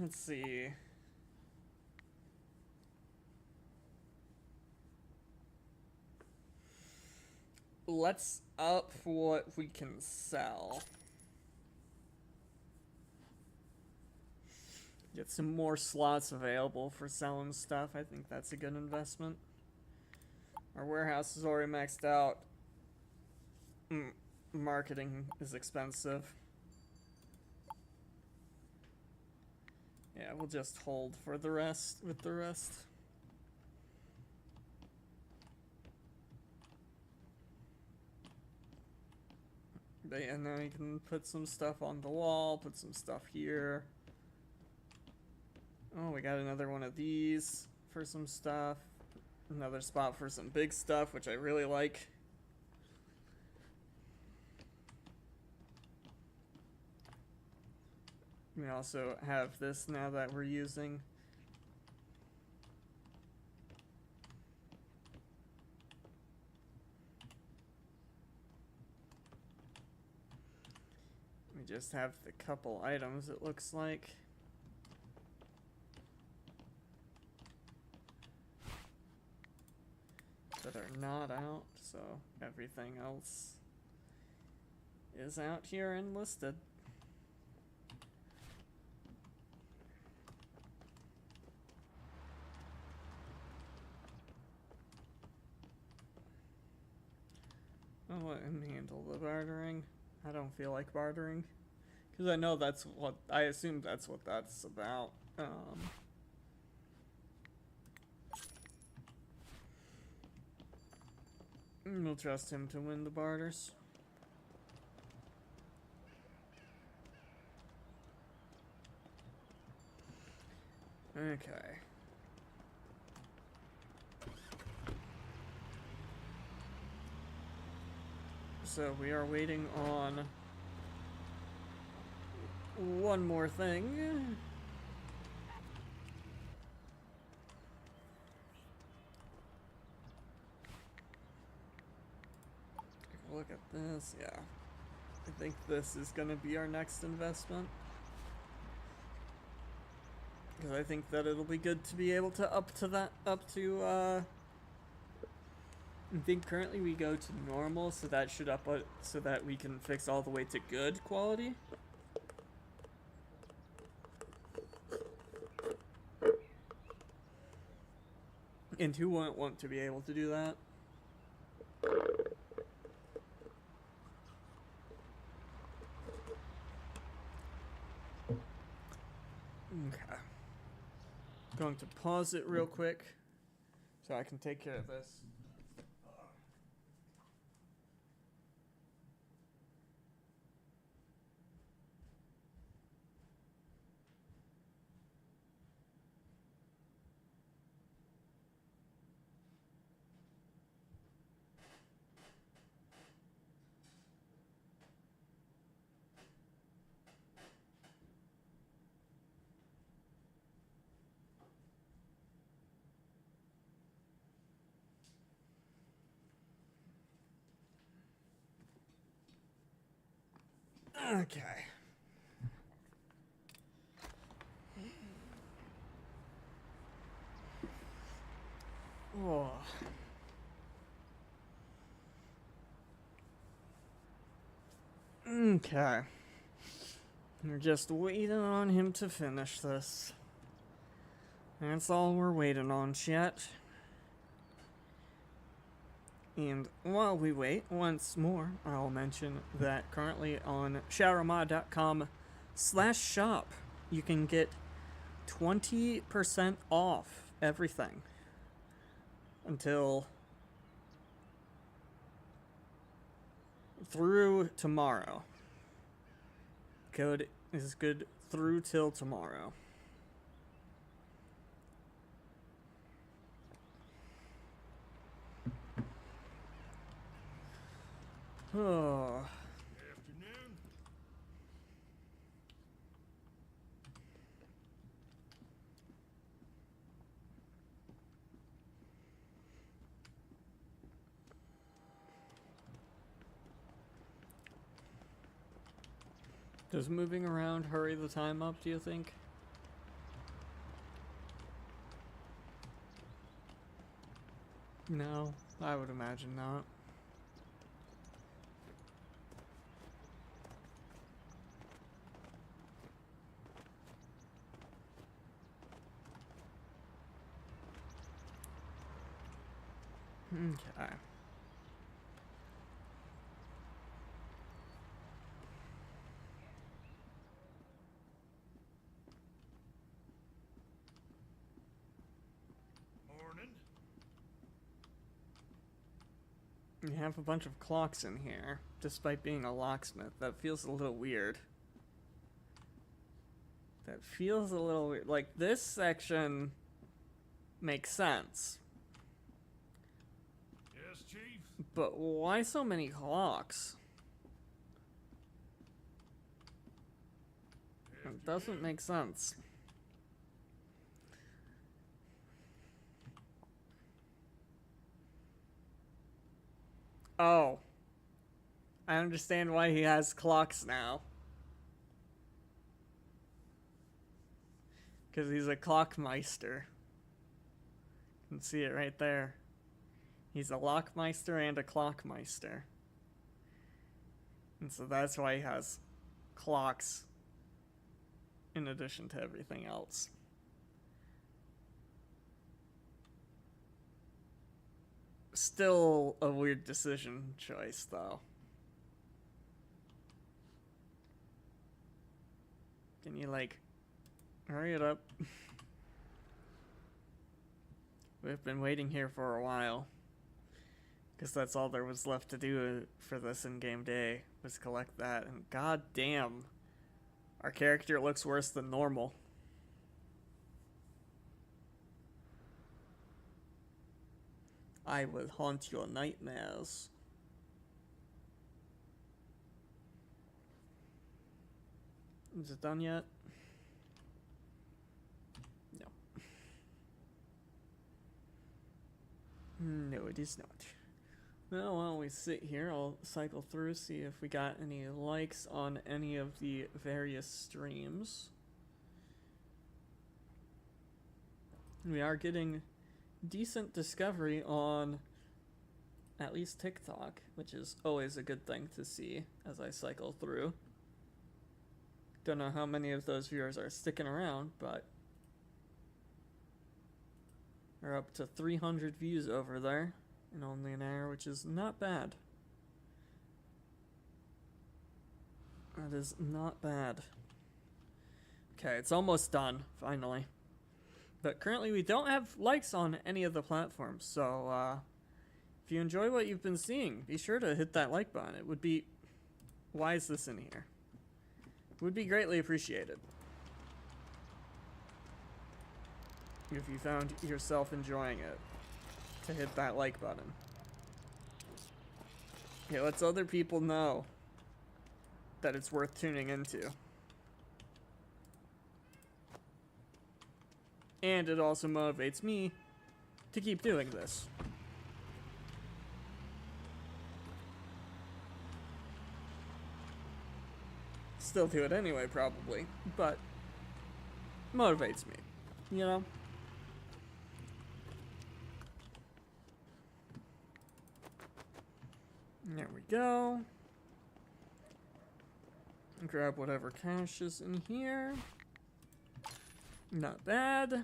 Let's see. Let's up what we can sell. Get some more slots available for selling stuff. I think that's a good investment. Our warehouse is already maxed out. Marketing is expensive. Yeah, we'll just hold for the rest with the rest. And then we can put some stuff on the wall, put some stuff here. Oh, we got another one of these for some stuff. Another spot for some big stuff, which I really like. We also have this now that we're using. We just have the couple items, it looks like. That are not out, so everything else is out here and listed. I'll let him handle the bartering. I don't feel like bartering. Because I know that's what, I assume that's what that's about. We'll trust him to win the barters. Okay. So we are waiting on one more thing. Look at this, yeah. I think this is gonna be our next investment. Because I think that it'll be good to be able to up to, I think currently we go to normal, so that should up it so that we can fix all the way to good quality. And who wouldn't want to be able to do that? Okay. Going to pause it real quick so I can take care of this. Okay. Oh. Okay. We're just waiting on him to finish this. That's all we're waiting on, chat. And while we wait, once more, I'll mention that currently on sharamod.com/shop, you can get 20% off everything until through tomorrow. Code is good through till tomorrow. Oh. Afternoon. Does moving around hurry the time up, do you think? No, I would imagine not. Okay. Morning. You have a bunch of clocks in here, despite being a locksmith. That feels a little weird. That feels a little weird. Like, this section makes sense. Yes, Chief. But why so many clocks? It doesn't make sense. Oh. I understand why he has clocks now. Because he's a clockmeister. You can see it right there. He's a lockmeister and a clockmeister. And so that's why he has clocks in addition to everything else. Still a weird decision choice, though. Can you, like, hurry it up? We've been waiting here for a while. Because that's all there was left to do for this in-game day, was collect that. And god damn, our character looks worse than normal. I will haunt your nightmares. Is it done yet? No. No, it is not. Well, while we sit here, I'll cycle through, see if we got any likes on any of the various streams. We are getting decent discovery on at least TikTok, which is always a good thing to see as I cycle through. Don't know how many of those viewers are sticking around, but we're up to 300 views over there in only an hour, which is not bad. That is not bad. Okay, it's almost done, finally. But currently we don't have likes on any of the platforms, so if you enjoy what you've been seeing, be sure to hit that like button. It would be... Why is this in here? Would be greatly appreciated. If you found yourself enjoying it, to hit that like button. It lets other people know that it's worth tuning into. And it also motivates me to keep doing this. Still do it anyway, probably, but motivates me, you know? There we go. Grab whatever cash is in here. Not bad.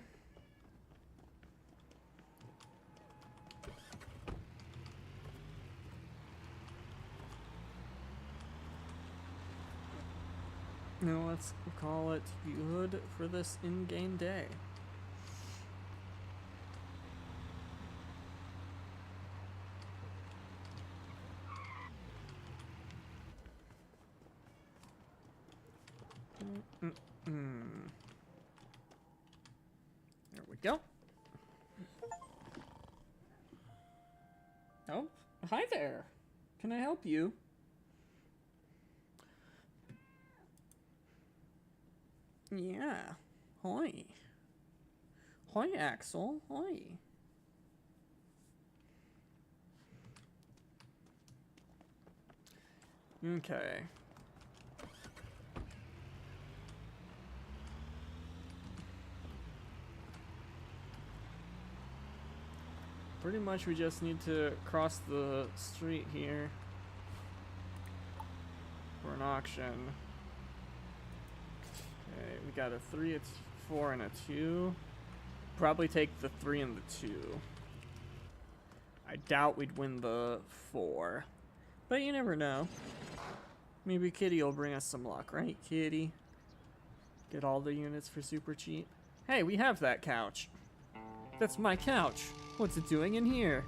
Now let's call it good for this in-game day. There we go. Oh, hi there. Can I help you? Yeah. Hi. Hi, Axel. Hi. Okay. Pretty much we just need to cross the street here for an auction. Okay, we got a 3, a 4, and a 2. Probably take the 3 and the 2. I doubt we'd win the 4. But you never know. Maybe Kitty will bring us some luck, right, Kitty? Get all the units for super cheap. Hey, we have that couch. That's my couch. What's it doing in here?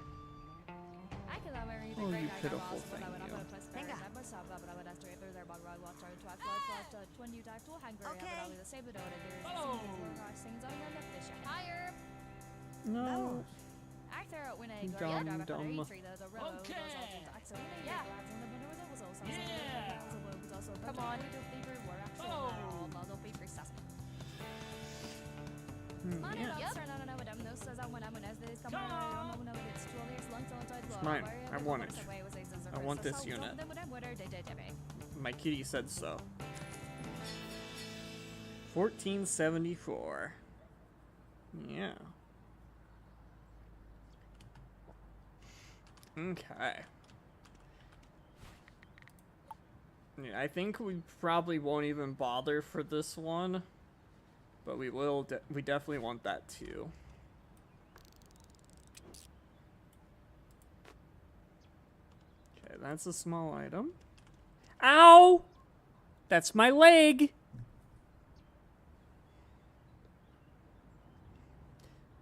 Oh, you pitiful thing, you. Oh. Higher. No. Dum dum. Okay. Yeah. Yeah. Come on. Oh. Yeah. It's mine. I want it. I want this unit. My kitty said so. 1474. Yeah. Okay. Yeah, I think we probably won't even bother for this one, but we will. We definitely want that too. Okay, that's a small item. Ow! That's my leg.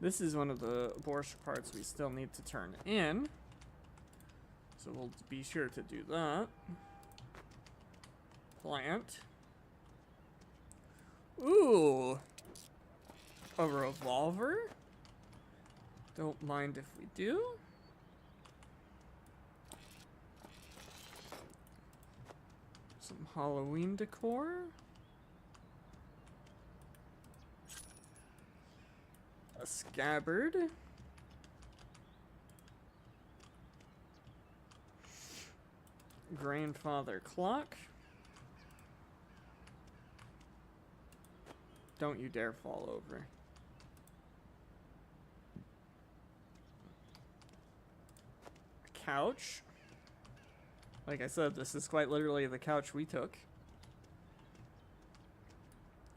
This is one of the Borscht parts we still need to turn in, so we'll be sure to do that. Plant. Ooh. A revolver? Don't mind if we do. Some Halloween decor. scabbard. Grandfather clock. Don't you dare fall over. Couch. Like I said, this is quite literally the couch we took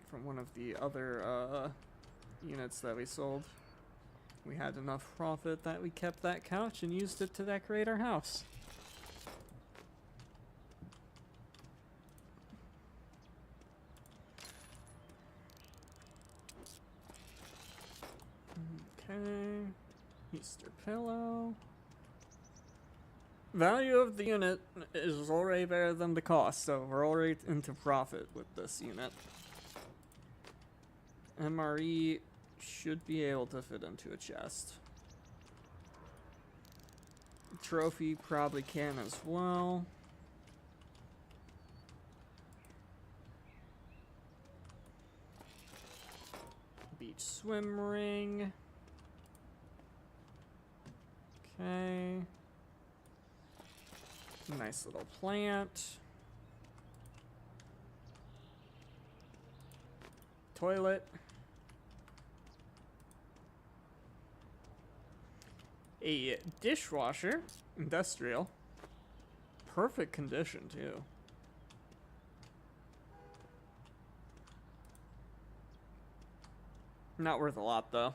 from one of the other units that we sold. We had enough profit that we kept that couch and used it to decorate our house. Okay. Easter pillow. Value of the unit is already better than the cost, so we're already into profit with this unit. MRE should be able to fit into a chest. Trophy probably can as well. Beach swim ring. Okay. Nice little plant. Toilet. A dishwasher. Industrial. Perfect condition, too. Not worth a lot, though.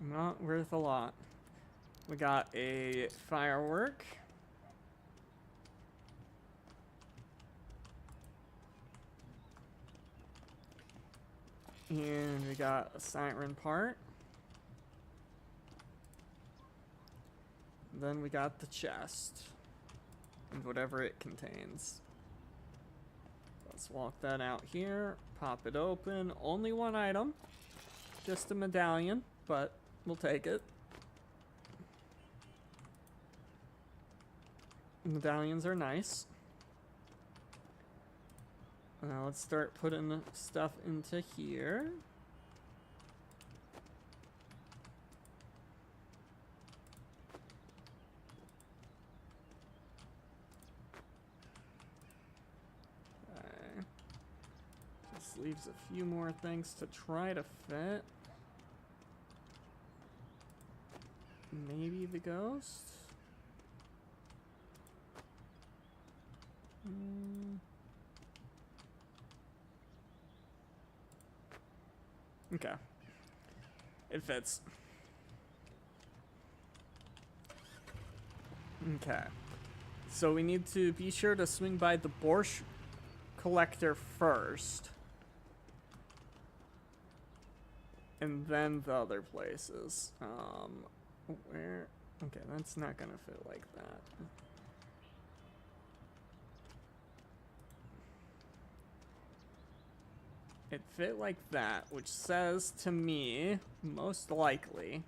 Not worth a lot. We got a firework. And we got a siren part. Then we got the chest. And whatever it contains. Let's walk that out here. Pop it open. Only one item. Just a medallion, but we'll take it. Medallions are nice. Now let's start putting stuff into here. Okay. Just leaves a few more things to try to fit. Maybe the ghost? Okay. It fits. Okay. So we need to be sure to swing by the Borscht collector first. And then the other places. Where? Okay, that's not gonna fit like that. It fit like that, which says to me, most likely,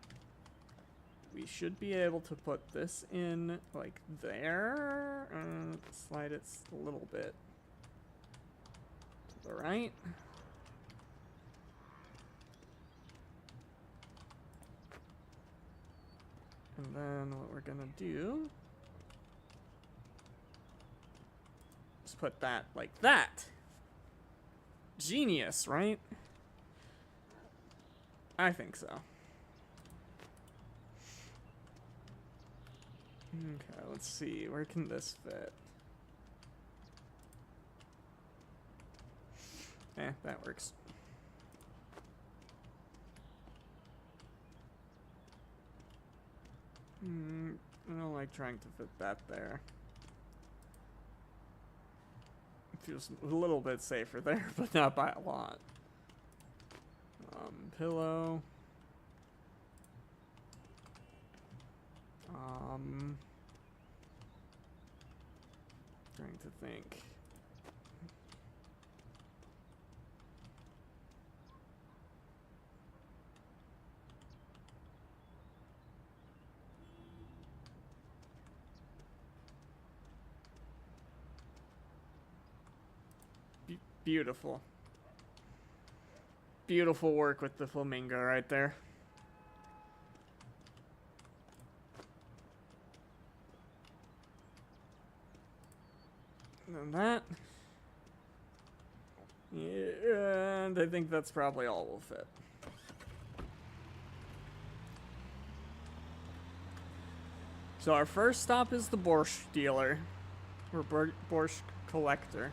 we should be able to put this in like there. Slide it a little bit to the right. And then what we're gonna do is put that like that. Genius, right? I think so. Okay, let's see. Where can this fit? That works. I don't like trying to fit that there. Feels a little bit safer there, but not by a lot. Pillow. Trying to think. Beautiful. beautiful work with the flamingo right there. And that. Yeah, and I think that's probably all will fit. So our first stop is the Borscht dealer, or Borscht collector.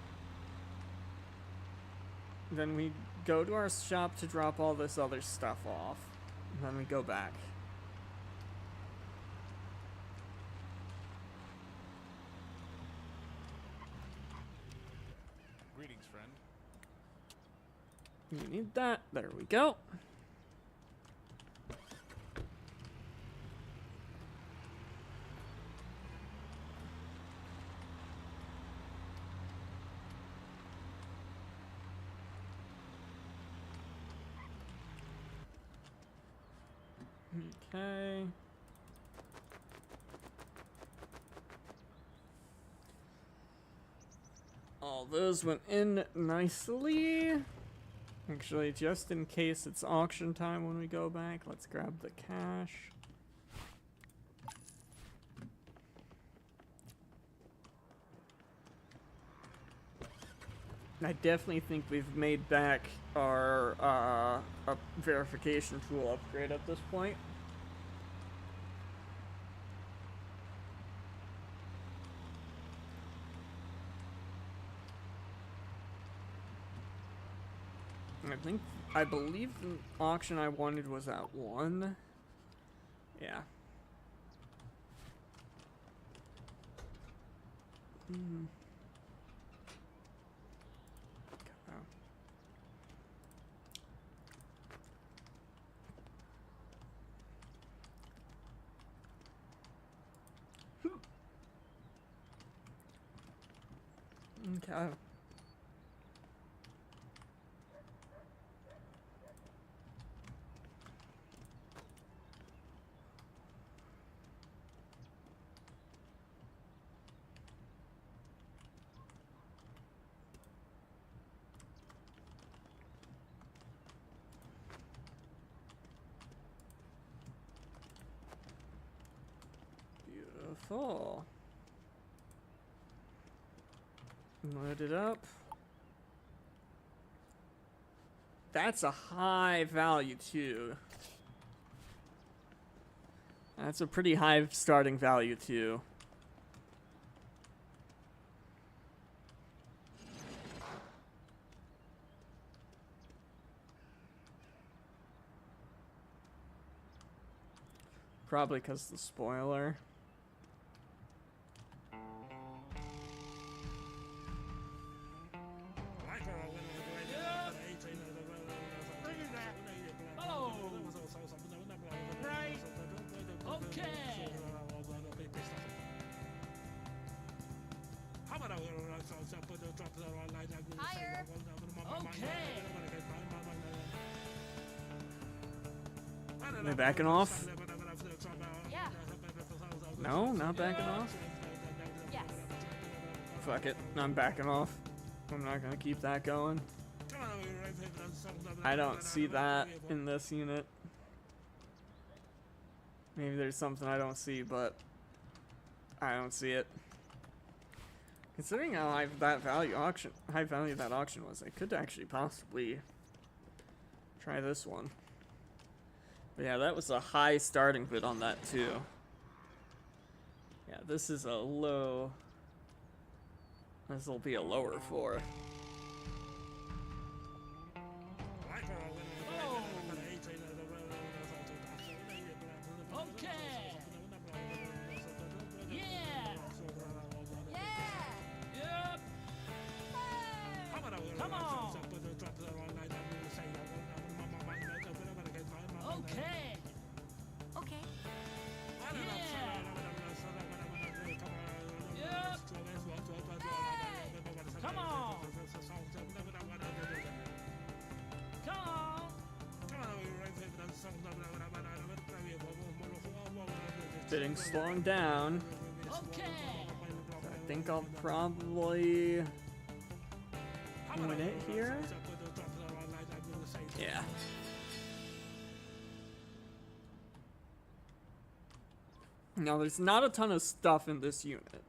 Then we go to our shop to drop all this other stuff off. And then we go back. Greetings, friend. You need that. There we go. Okay. All those went in nicely. Actually, just in case it's auction time when we go back, let's grab the cash. I definitely think we've made back our verification tool upgrade at this point. I believe the auction I wanted was at 1. Yeah. Okay. Okay. Beautiful. Load it up. That's a high value too. That's a pretty high starting value too. Probably because the spoiler. Higher. Are they backing off? Yeah. No, not backing off. Yes. Fuck it, I'm backing off. I'm not gonna keep that going. I don't see that in this unit. Maybe there's something I don't see, but I don't see it. Considering how high that value that auction was, I could actually possibly try this one. But yeah, that was a high starting bid on that too. Yeah, this is a low. This will be a lower for. Bidding slowing down. I think I'll probably win it here. Yeah. Now, there's not a ton of stuff in this unit.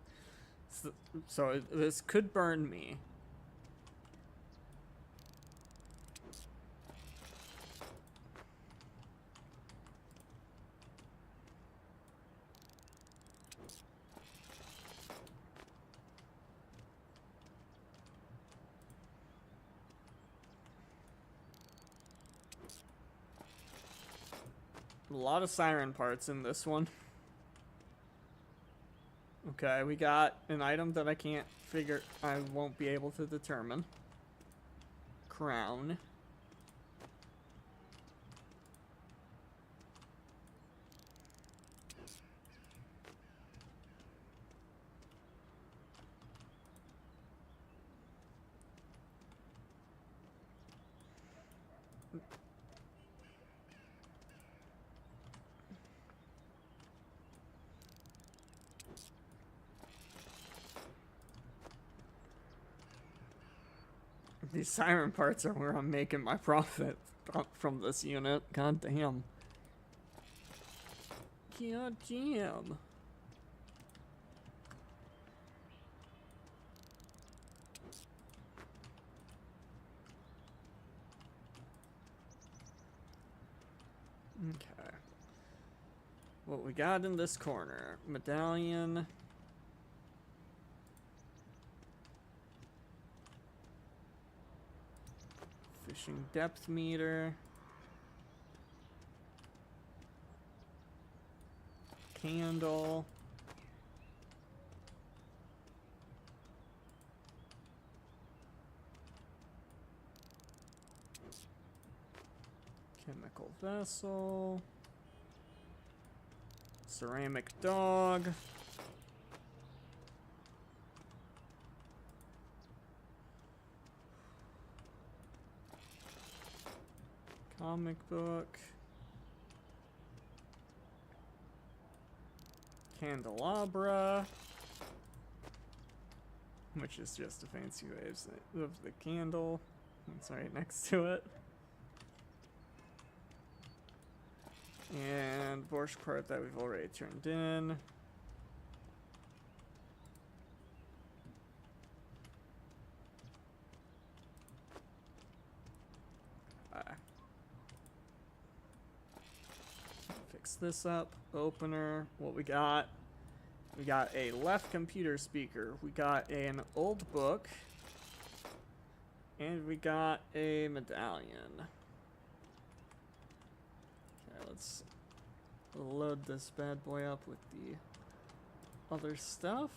So this could burn me. A lot of siren parts in this one. Okay, we got an item that I won't be able to determine. Crown. These siren parts are where I'm making my profit from this unit. God damn. God damn. Okay. What we got in this corner? Medallion. Fishing depth meter. Candle. Chemical vessel. Ceramic dog. Comic book. Candelabra. Which is just a fancy way of the candle. It's right next to it. And Borscht part that we've already turned in. Fix this up. Opener. What we got? We got a left computer speaker. We got an old book. And we got a medallion. Okay, let's load this bad boy up with the other stuff.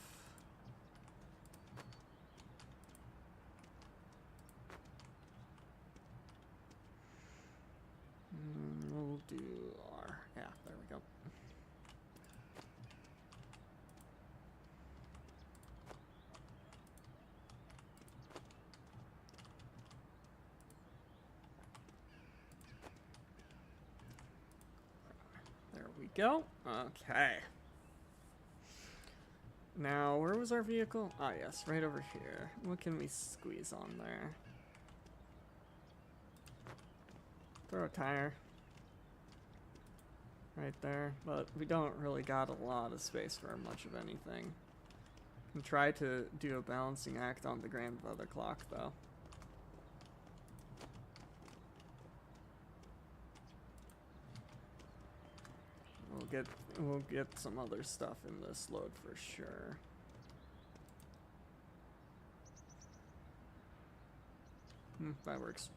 We'll do our... yeah, there we go. There we go. Okay. Now, where was our vehicle? Ah, yes, right over here. What can we squeeze on there? Throw a tire. Right there. But we don't really got a lot of space for much of anything. And try to do a balancing act on the grandmother clock, though. We'll get some other stuff in this load for sure. That works.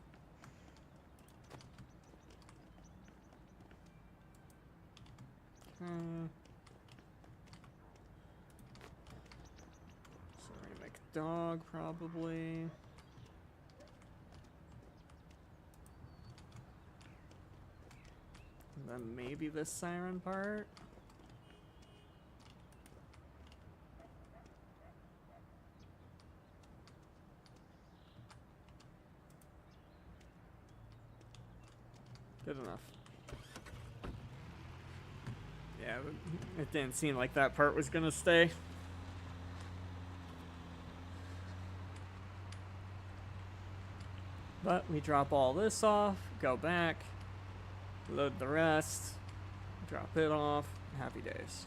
Ceramic dog, probably. And then maybe this siren part. Good enough. Yeah, it didn't seem like that part was gonna stay. But we drop all this off, go back, load the rest, drop it off, happy days.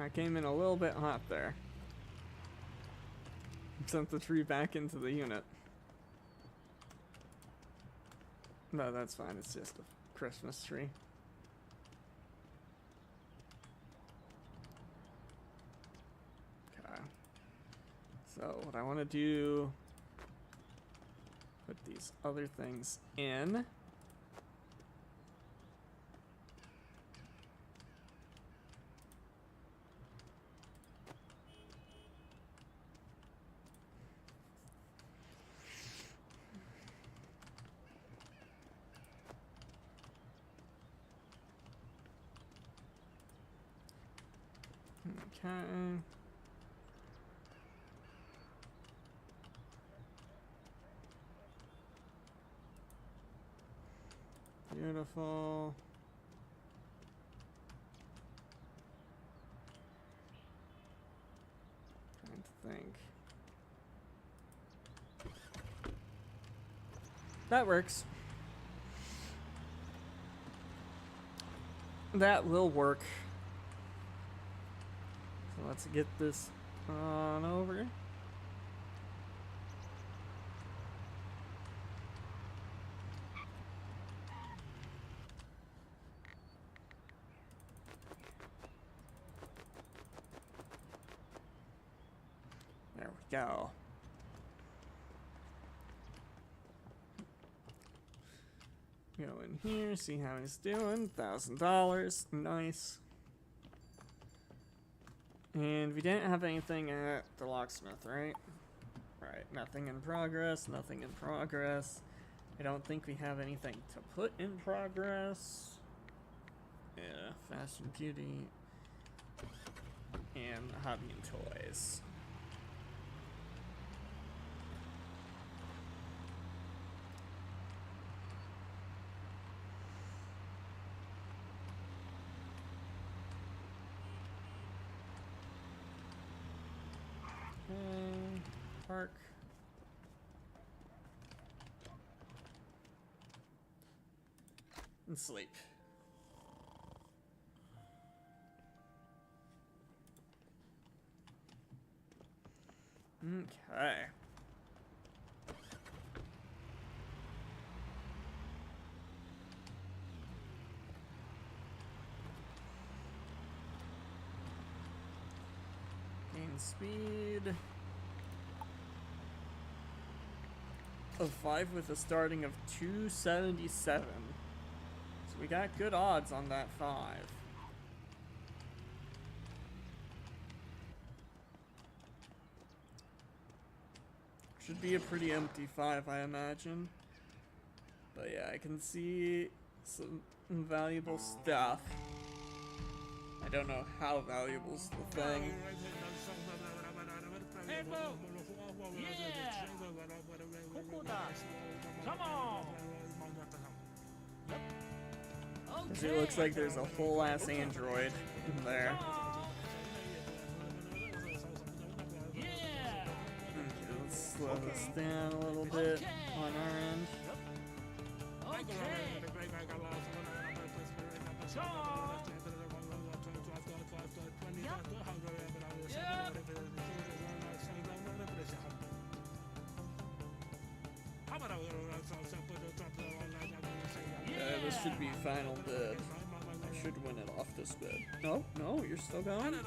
I came in a little bit hot there. Sent the tree back into the unit. No, that's fine. It's just a Christmas tree. Okay. So what I want to do, put these other things in. Okay. Beautiful. Trying to think. That works. That will work. So let's get this on over. There we go. Go in here, see how he's doing. $1,000. Nice. And we didn't have anything at the locksmith, right? Right, nothing in progress, nothing in progress. I don't think we have anything to put in progress. Yeah, fashion, beauty, and hobby and toys. Park. And sleep. Okay. Gain speed of 5 with a starting of 277. So we got good odds on that 5. Should be a pretty empty 5, I imagine. But yeah, I can see some valuable stuff. I don't know how valuable's the thing. Hey, Bo! Yeah! Come on! Because it looks like there's a whole ass android in there. Yeah! Okay, let's slow this down a little bit on our end. Okay! Yeah, this should be final bid. I should win it off this bid. No, no, you're still going? Okay!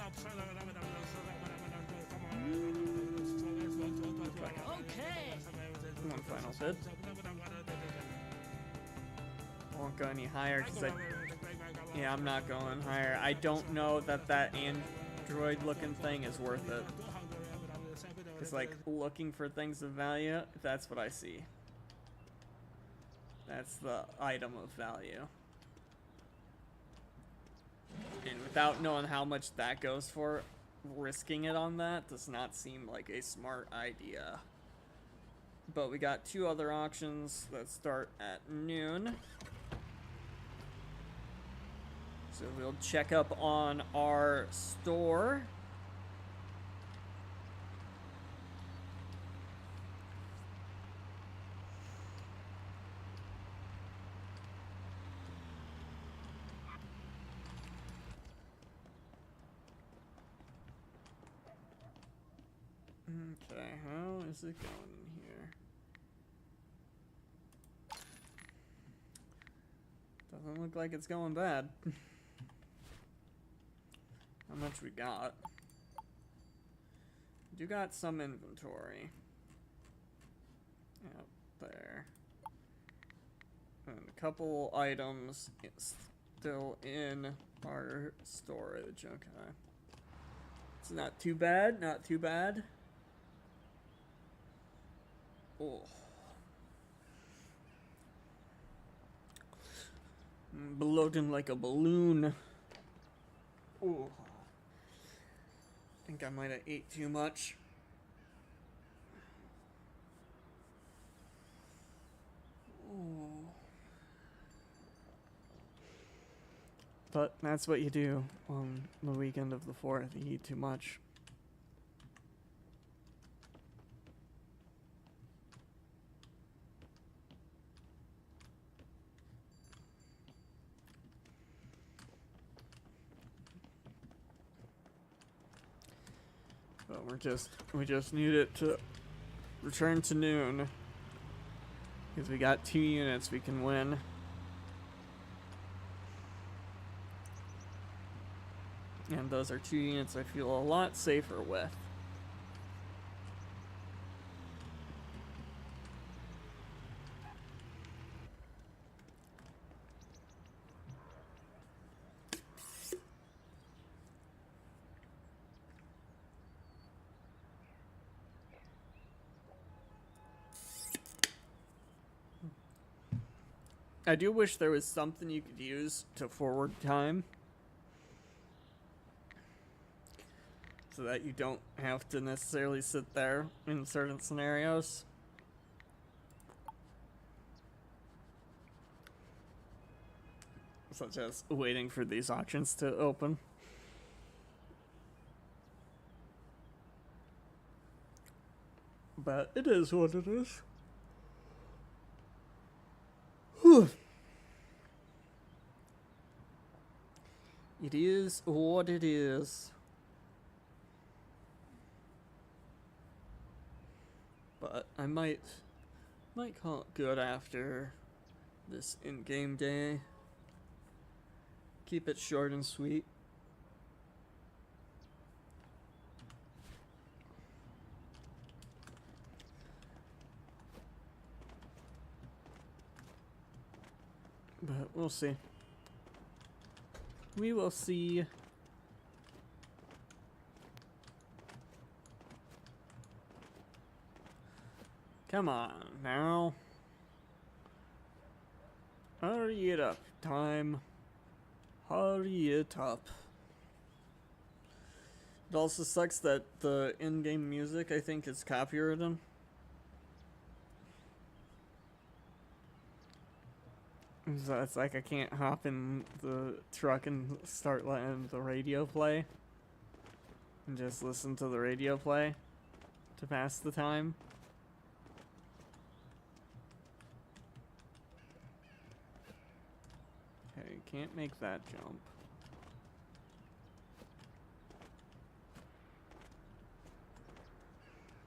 Come on, final bid. I won't go any higher because yeah, I'm not going higher. I don't know that droid looking thing is worth it. 多行嘅嘢，但係 send 俾你。 It's like looking for things of value. That's what I see. That's the item of value. And without knowing how much that goes for, risking it on that does not seem like a smart idea. But we got 2 other auctions that start at noon. So we'll check up on our store. Okay, how is it going in here? Doesn't look like it's going bad. How much we got? We do got some inventory. Out there. And a couple items still in our storage. Okay. It's not too bad, not too bad. Oh. Bloating like a balloon. Oh. Think I might have ate too much. Oh. But that's what you do on the weekend of the 4th. You eat too much. But we just need it to return to noon. Because we got 2 units we can win. And those are 2 units I feel a lot safer with. I do wish there was something you could use to forward time. So that you don't have to necessarily sit there in certain scenarios. Such as waiting for these auctions to open. But it is what it is. Whew. It is what it is. But I might call it good after this in-game day. Keep it short and sweet. But we'll see. We will see. Come on, now. Hurry it up, time. Hurry it up. It also sucks that the in-game music, I think, is copywritten. So it's like I can't hop in the truck and start letting the radio play. And just listen to the radio play to pass the time. Okay, can't make that jump.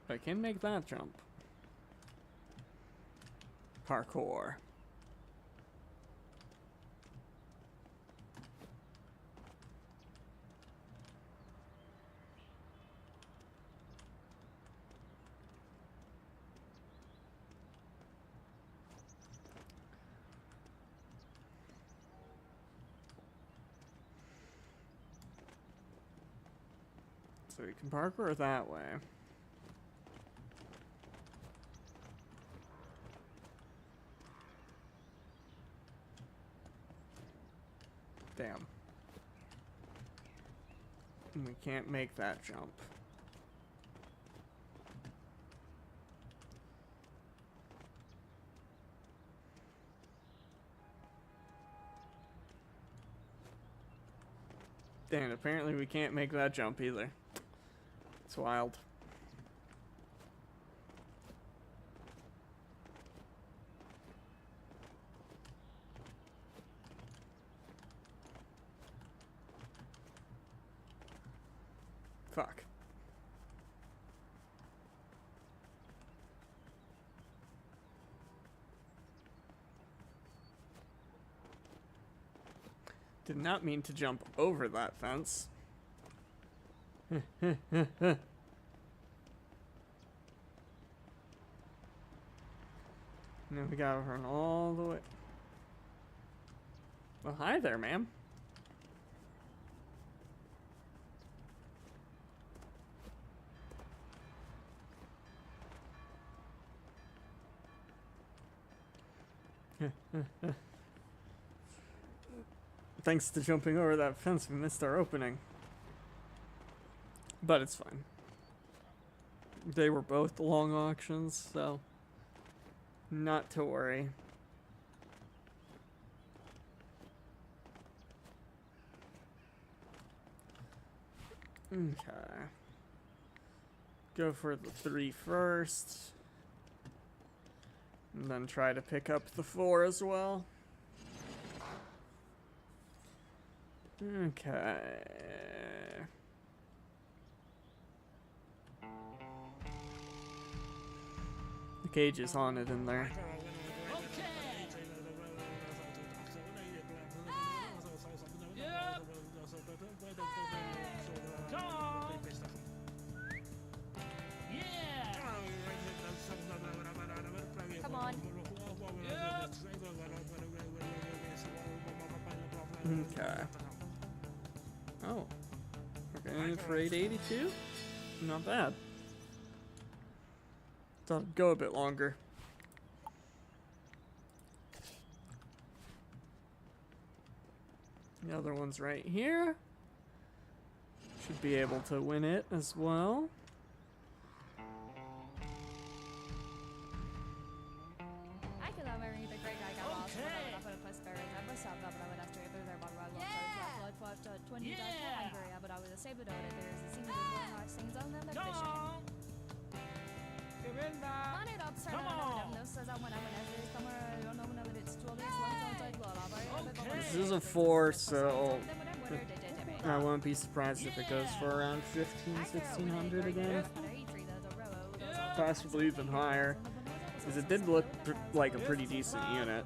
But I can make that jump. Parkour. So we can parkour that way. Damn. And we can't make that jump. And apparently we can't make that jump either. It's wild. Fuck. Did not mean to jump over that fence. Now we gotta run all the way. Well, hi there, ma'am. Thanks to jumping over that fence, we missed our opening. But it's fine. They were both long auctions, so not to worry. Okay. Go for the 3 first. And then try to pick up the 4 as well. Okay. The cage is haunted in there. Come on. Okay. Oh. We're going in for 882? Not bad. Thought it'd go a bit longer. The other one's right here. Should be able to win it as well. This is a 4, so I won't be surprised if it goes for around 1600 again. Possibly even higher. Because it did look like a pretty decent unit.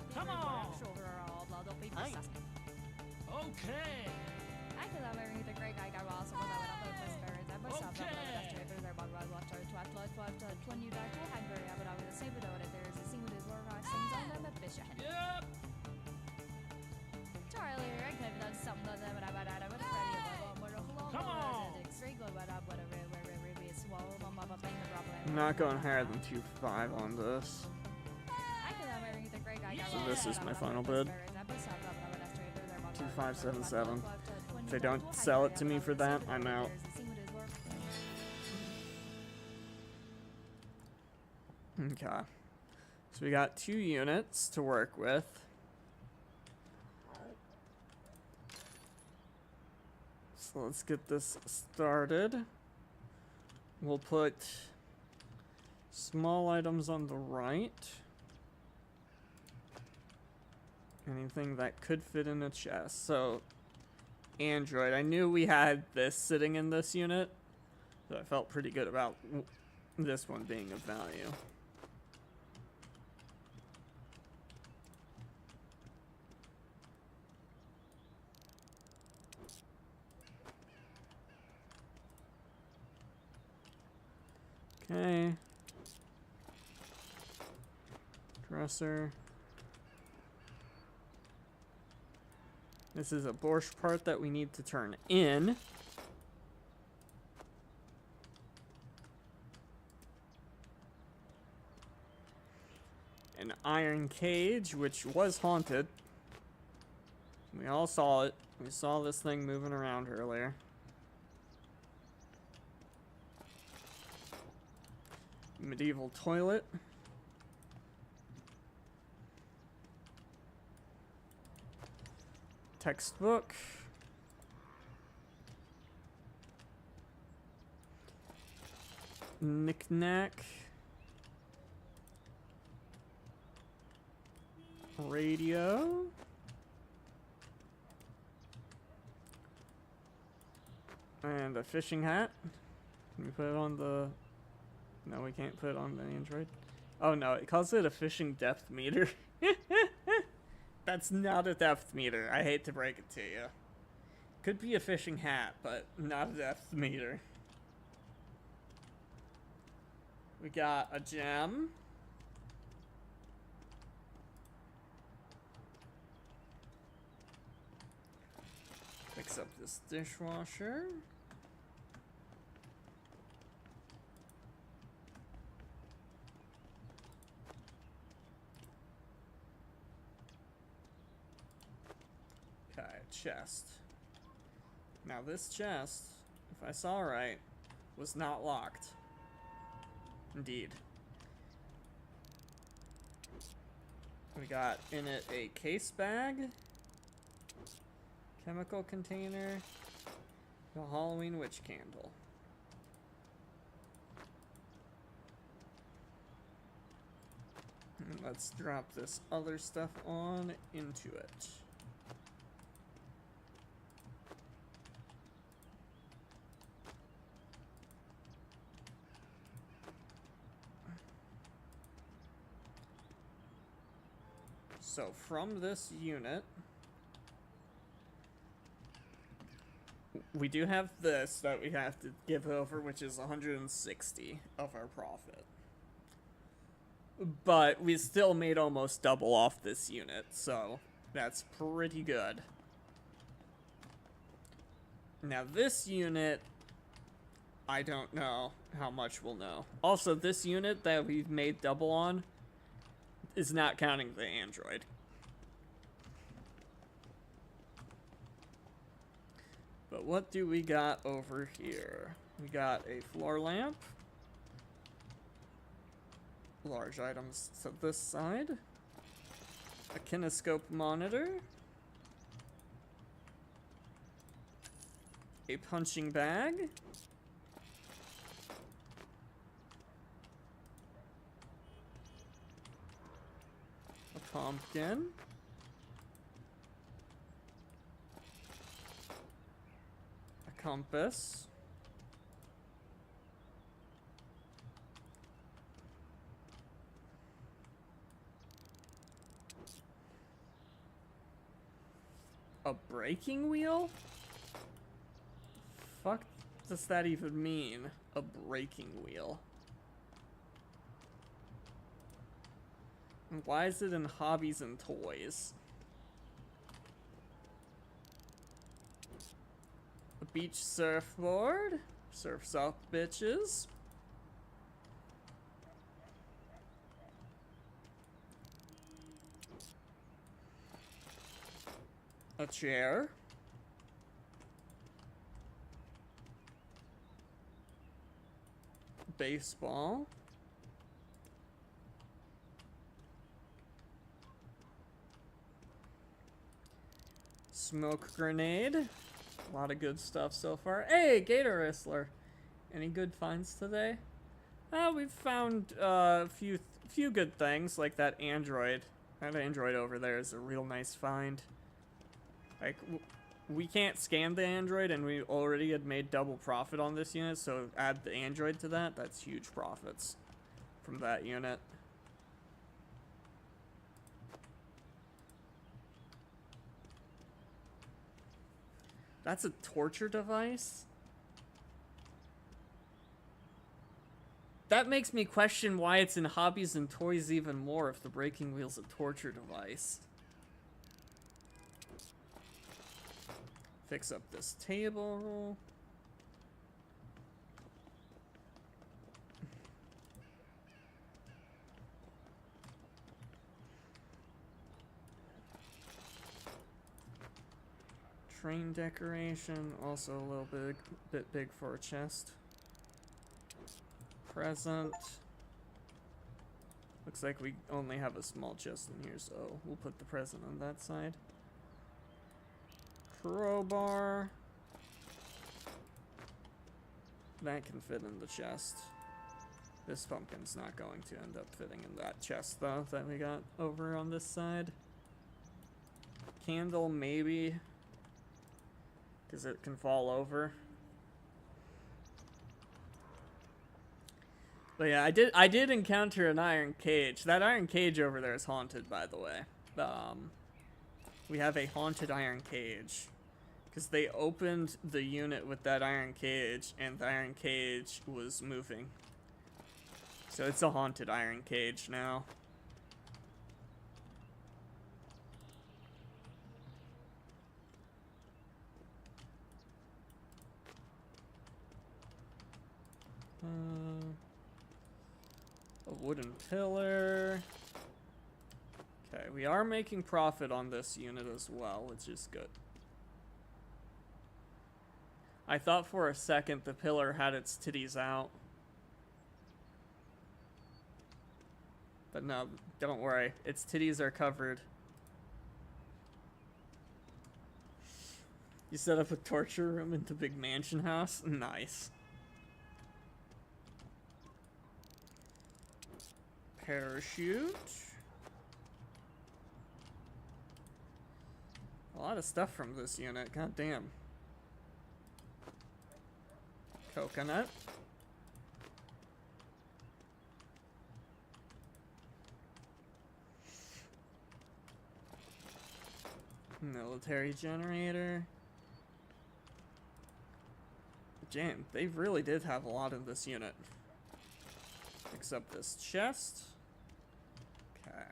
I'm not going higher than 2.5 on this. So this is my final bid. 2577. If they don't sell it to me for that, I'm out. Okay. So we got 2 units to work with. So let's get this started. We'll put small items on the right. Anything that could fit in a chest. So, Android. I knew we had this sitting in this unit, so I felt pretty good about this one being of value. Okay. Dresser. This is a Borscht part that we need to turn in. iron cage, which was haunted. We all saw it. We saw this thing moving around earlier. Medieval toilet. Textbook. Knick-knack. Radio. And a fishing hat. Can we put it on the... No, we can't put it on the Android. Oh no, it calls it a fishing depth meter. That's not a depth meter. I hate to break it to you. Could be a fishing hat, but not a depth meter. We got a gem. Fix up this dishwasher. Okay, chest. Now this chest, if I saw right, was not locked. Indeed. We got in it a case bag, chemical container, a Halloween witch candle. And let's drop this other stuff on into it. So from this unit, we do have this that we have to give over, which is 160 of our profit. But we still made almost double off this unit, so that's pretty good. Now this unit, I don't know how much we'll know. Also, this unit that we've made double on is not counting the Android. But what do we got over here? We got a floor lamp. Large items to this side. A kinescope monitor. A punching bag. Pumpkin. A compass. A braking wheel? Fuck does that even mean? A braking wheel. And why is it in hobbies and toys? A beach surfboard. Surfs up, bitches. A chair. Baseball. Smoke grenade. A lot of good stuff so far. Hey, Gator Whistler. Any good finds today? We've found a few good things, like that Android. That Android over there is a real nice find. Like, we can't scan the Android, and we already had made double profit on this unit, so add the Android to that, that's huge profits from that unit. That's a torture device? That makes me question why it's in hobbies and toys even more if the braking wheel's a torture device. Fix up this table. train decoration, also a little bit big for a chest. Present. Looks like we only have a small chest in here, so we'll put the present on that side. Crowbar. That can fit in the chest. This pumpkin's not going to end up fitting in that chest, though, that we got over on this side. Candle, maybe. Because it can fall over. But yeah, I did encounter an iron cage. That iron cage over there is haunted, by the way. We have a haunted iron cage. Because they opened the unit with that iron cage, and the iron cage was moving. So it's a haunted iron cage now. A wooden pillar. Okay, we are making profit on this unit as well, which is good. I thought for a second the pillar had its titties out. But no, don't worry. Its titties are covered. You set up a torture room in the big mansion house? Nice. Parachute. A lot of stuff from this unit, god damn. Coconut. Military generator. Damn, they really did have a lot in this unit. Except this chest. Okay.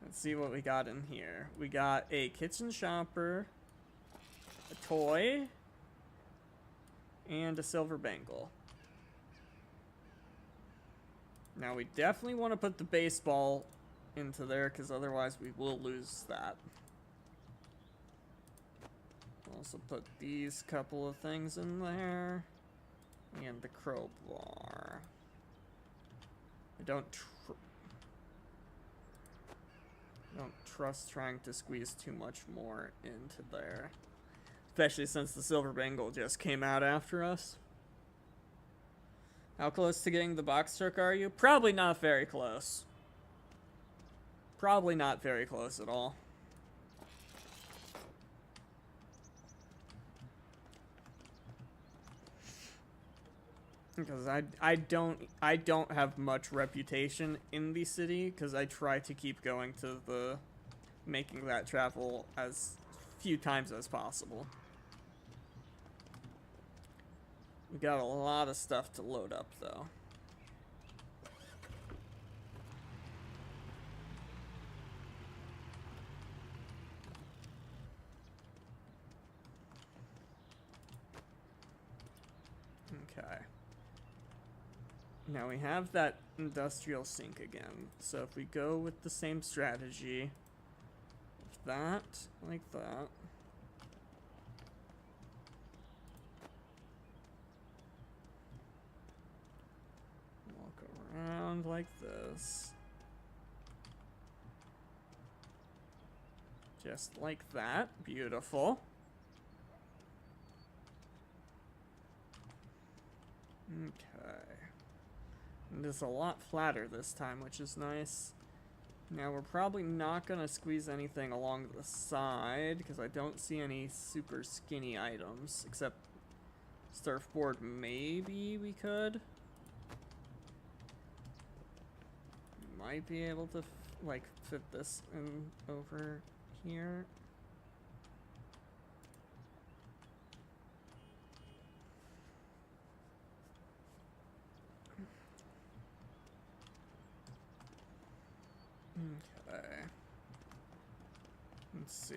Let's see what we got in here. We got a kitchen shopper, a toy, and a silver bangle. Now we definitely want to put the baseball into there, because otherwise we will lose that. Also put these couple of things in there. And the crowbar. I don't trust trying to squeeze too much more into there. Especially since the silver bangle just came out after us. How close to getting the box truck are you? Probably not very close. Probably not very close at all. Because I don't have much reputation in the city, because I try to keep going to the making that travel as few times as possible. We got a lot of stuff to load up though. Okay. Now we have that industrial sink again. So if we go with the same strategy, that, like that. Walk around like this. Just like that. Beautiful. Okay. And it's a lot flatter this time, which is nice. Now we're probably not going to squeeze anything along the side, because I don't see any super skinny items, except surfboard. Maybe we could. Might be able to like fit this in over here. Okay. Let's see.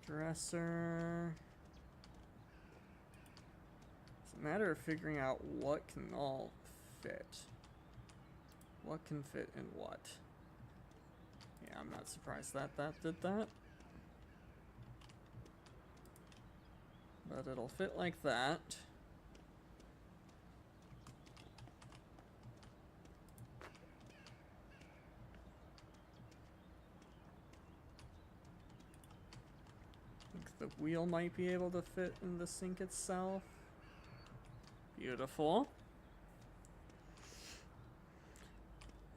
Dresser. It's a matter of figuring out what can all fit. What can fit in what. Yeah, I'm not surprised that did that. But it'll fit like that. I think the wheel might be able to fit in the sink itself. Beautiful.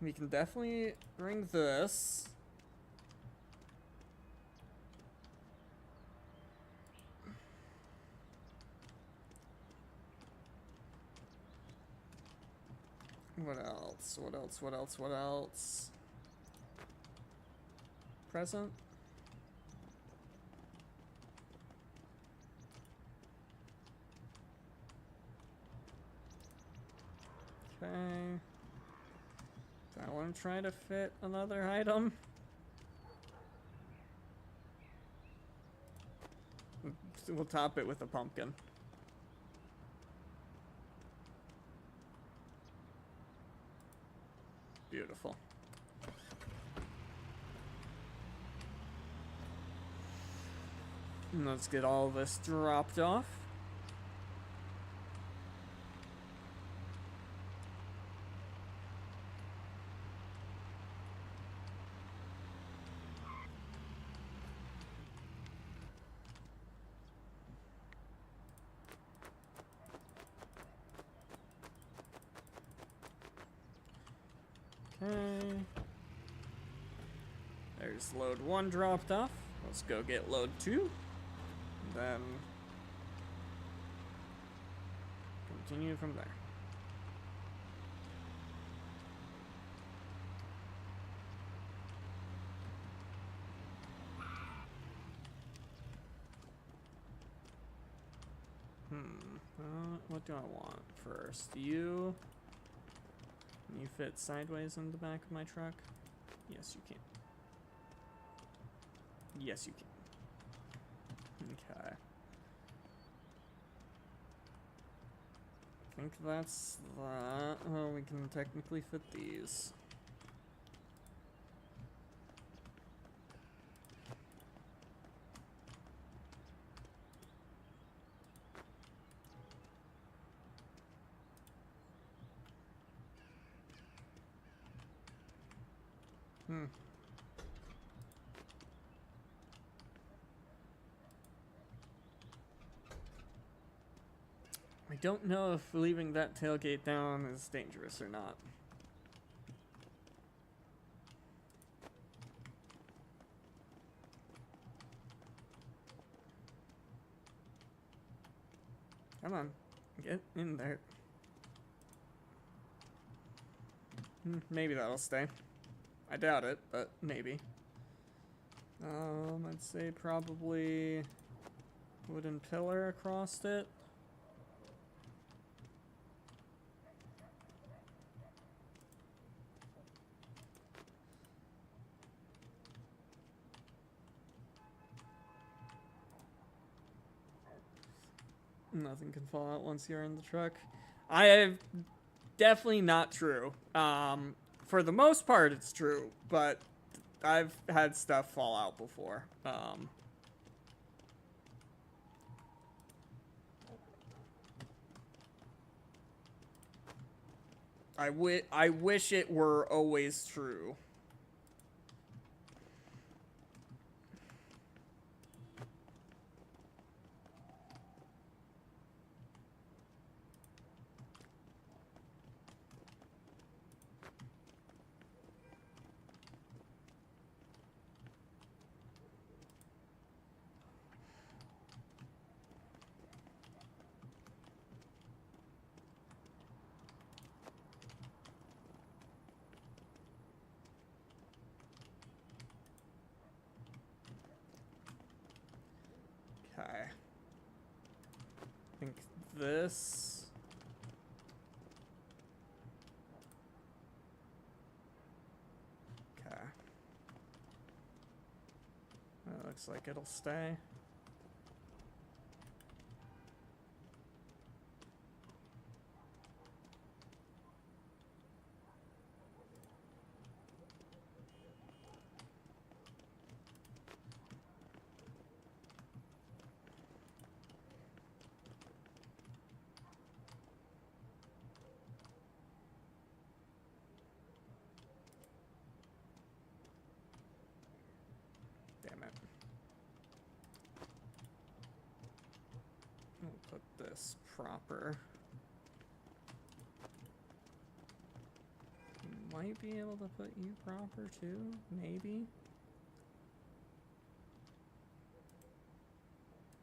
We can definitely bring this. What else? What else? What else? What else? Present? Okay. Do I want to try to fit another item? We'll top it with a pumpkin. Beautiful. And let's get all this dropped off. Okay. There's load 1 dropped off. Let's go get load 2. Then continue from there. What do I want first? You Can you fit sideways in the back of my truck? Yes, you can. Yes, you can. Okay. I think that's that. Oh, we can technically fit these. I don't know if leaving that tailgate down is dangerous or not. Come on, get in there. Maybe that'll stay. I doubt it, but maybe. I'd say probably wooden pillar across it. Nothing can fall out once you're in the truck. I have definitely not true. For the most part, it's true, but I've had stuff fall out before. I wish it were always true. Okay. I think this. Okay. That looks like it'll stay. proper. Might be able to put you proper too, maybe.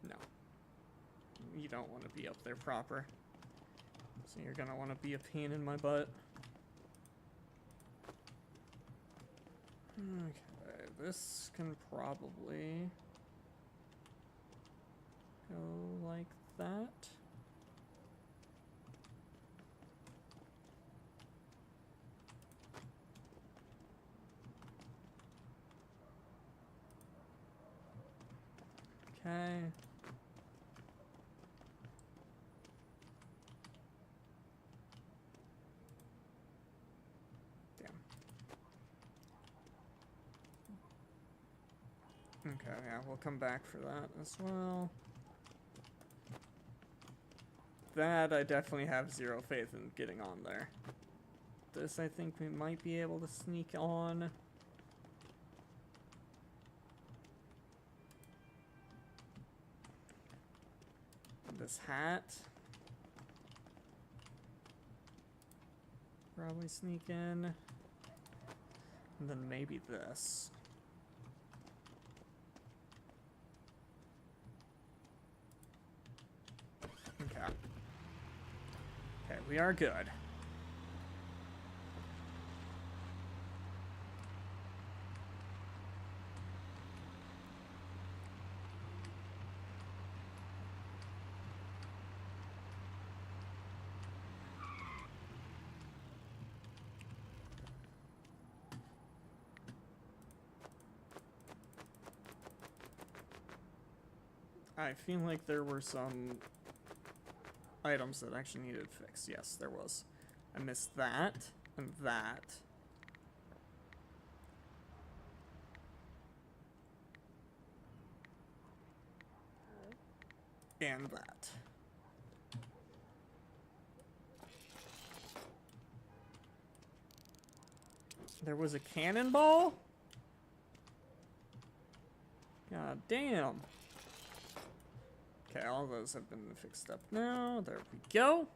No. You don't want to be up there proper. So you're gonna want to be a pain in my butt. Okay, this can probably go like that. Okay. Damn. Okay, yeah, we'll come back for that as well. That I definitely have zero faith in getting on there. This I think we might be able to sneak on. This hat. Probably sneak in. And then maybe this. Okay. Okay, we are good. I feel like there were some items that actually needed fixed. Yes, there was. I missed that and that. And that. There was a cannonball? God damn. Okay, all those have been fixed up now. There we go.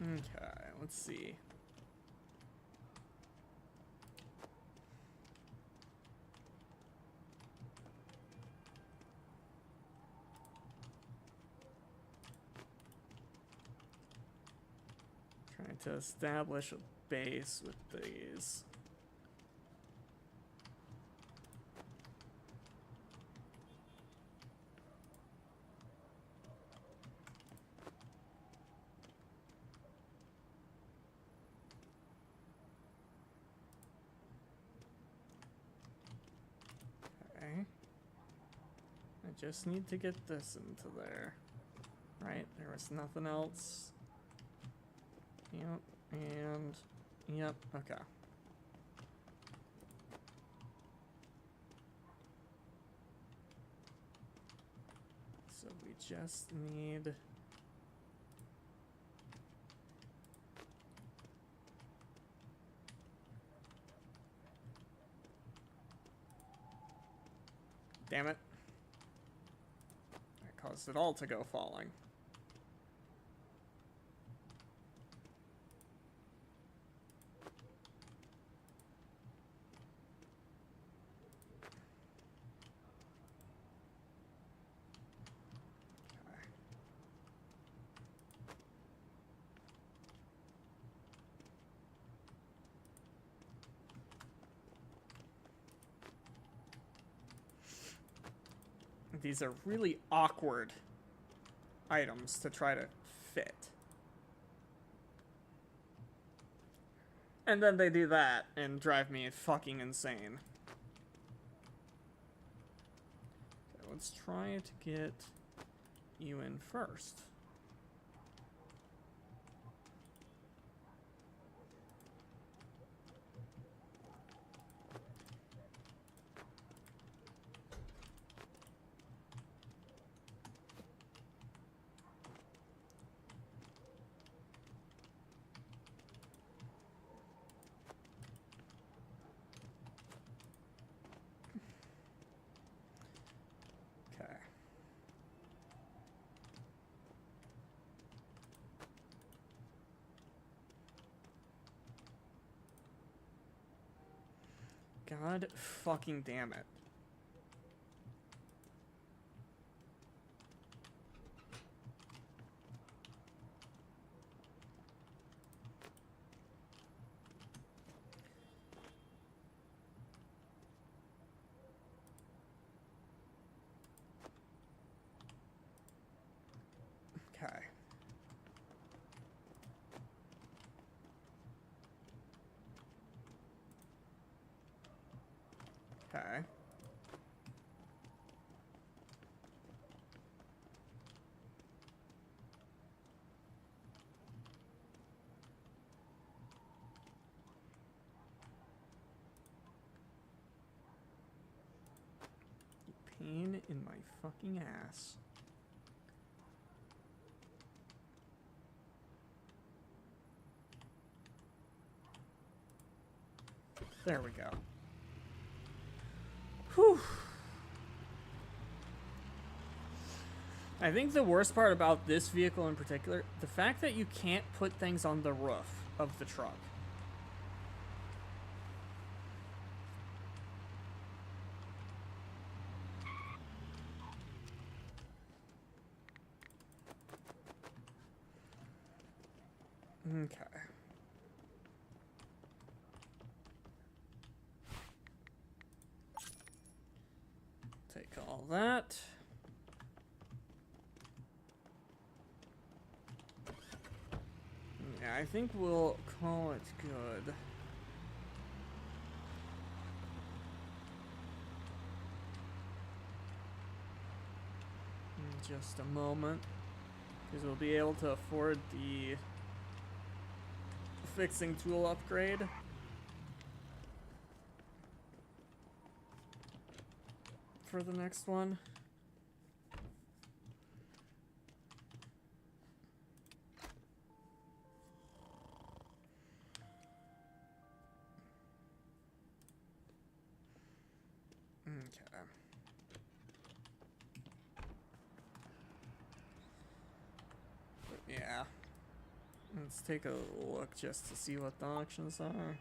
Okay, let's see. Trying to establish a base with these. Okay. I just need to get this into there. Right? There was nothing else. Yep, and yep, okay. So we just need damn it. That caused it all to go falling. These are really awkward items to try to fit. And then they do that and drive me fucking insane. Okay, let's try to get you in first. God fucking damn it. Okay. Okay. Pain in my fucking ass. There we go. Whew. I think the worst part about this vehicle in particular, the fact that you can't put things on the roof of the truck. Okay. Take all that. Yeah, I think we'll call it good. In just a moment. Because we'll be able to afford the fixing tool upgrade. For the next one. Okay. But yeah. Let's take a look just to see what the auctions are.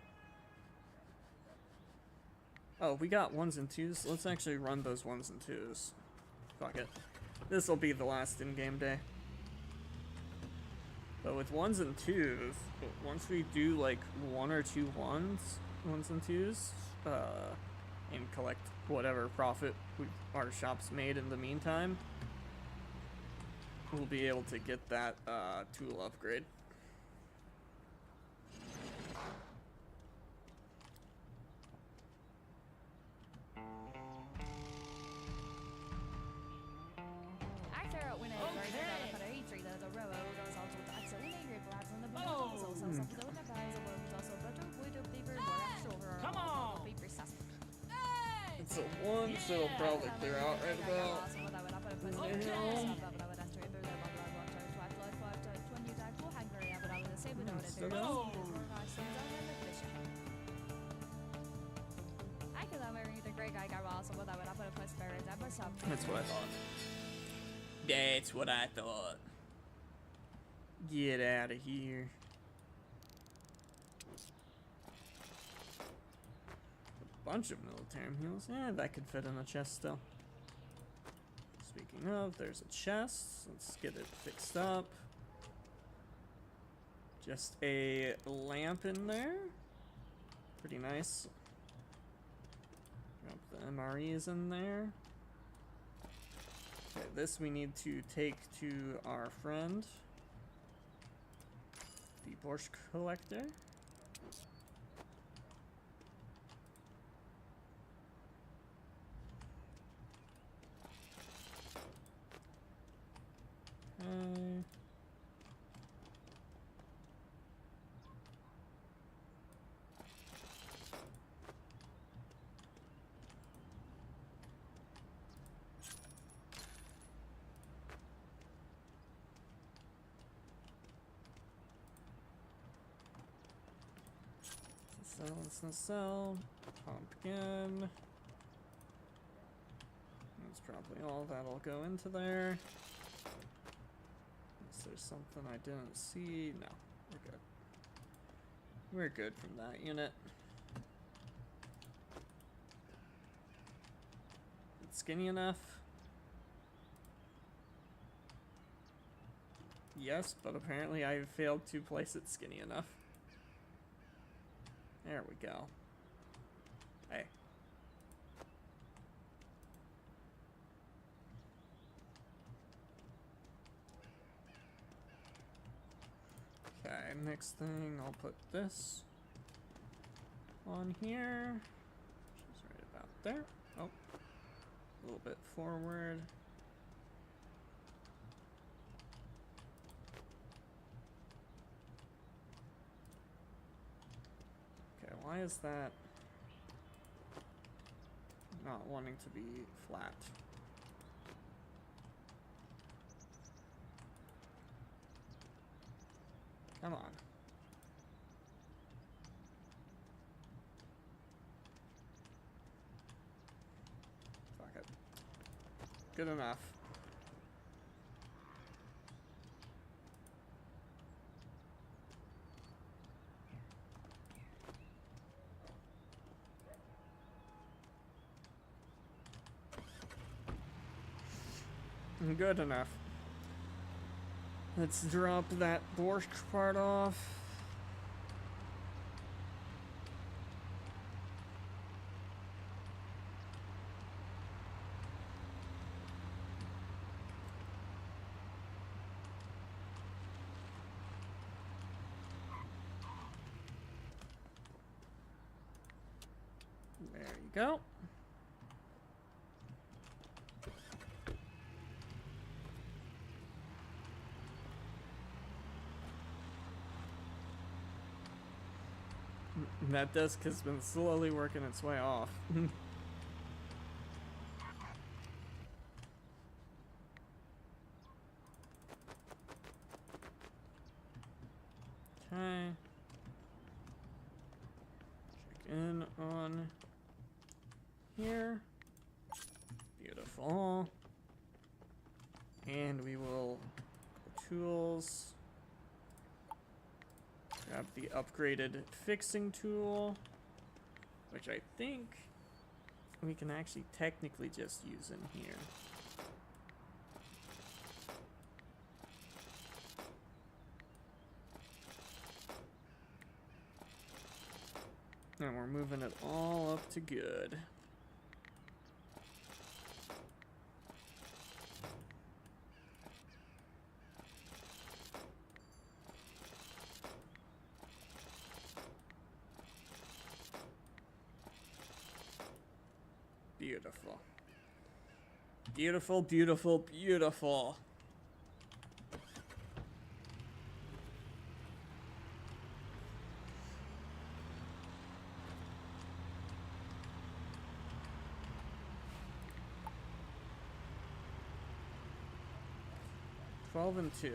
Oh, we got 1s and 2s. Let's actually run those 1s and 2s. Fuck it. This will be the last in-game day. But with 1s and 2s, once we do like 1 or 2 1s and 2s, and collect whatever profit our shop's made in the meantime, we'll be able to get that tool upgrade. Come on! It's a 1, so it'll probably clear out right about now. Still going? That's what I thought. That's what I thought. Get out of here. A bunch of military mules. Yeah, that could fit in a chest still. Speaking of, there's a chest. Let's get it fixed up. Just a lamp in there. Pretty nice. Drop the MREs in there. Okay, this we need to take to our friend, the Borscht Collector. Okay. Let's sell. Pump again. That's probably all that'll go into there. Unless there's something I didn't see. No, we're good. We're good from that unit. skinny enough? Yes, but apparently I failed to place it skinny enough. There we go. Hey. Okay, next thing, I'll put this on here. Which is right about there. Oh, a little bit forward. Okay, why is that not wanting to be flat? Come on. Fuck it. Good enough. Good enough. Let's drop that borscht part off. There you go. That disc has been slowly working its way off. Okay. Check in on here. Beautiful. And we will go tools. Grab the upgraded fixing tool, which I think we can actually technically just use in here. And we're moving it all up to good. Beautiful. Beautiful, beautiful, beautiful. Twelve and 2.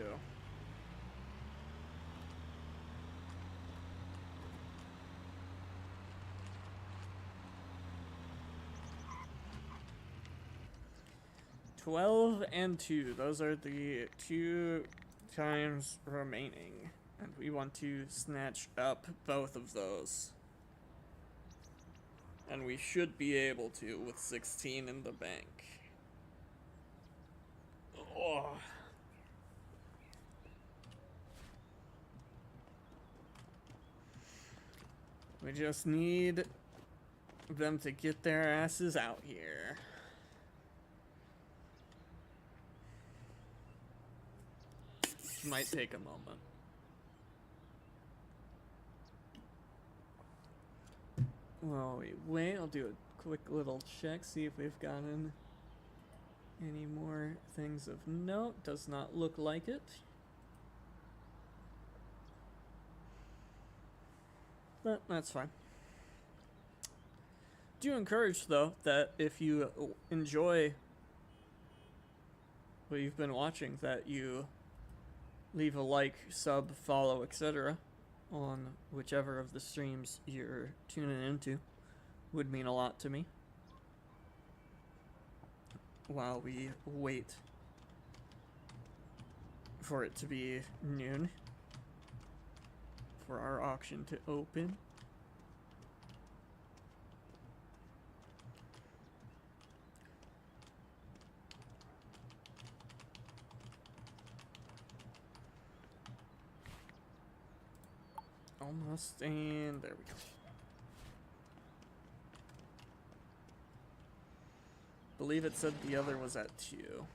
And 2. Those are the 2 times remaining. And we want to snatch up both of those. And we should be able to with 16 in the bank. Oh. We just need them to get their asses out here. Might take a moment. While we wait, I'll do a quick little check, see if we've gotten any more things of note. Does not look like it. But that's fine. Do encourage, though, that if you enjoy what you've been watching, that you leave a like, sub, follow, etc. on whichever of the streams you're tuning into. Would mean a lot to me. While we wait for it to be noon for our auction to open. Almost, and there we go. Believe it said the other was at 2.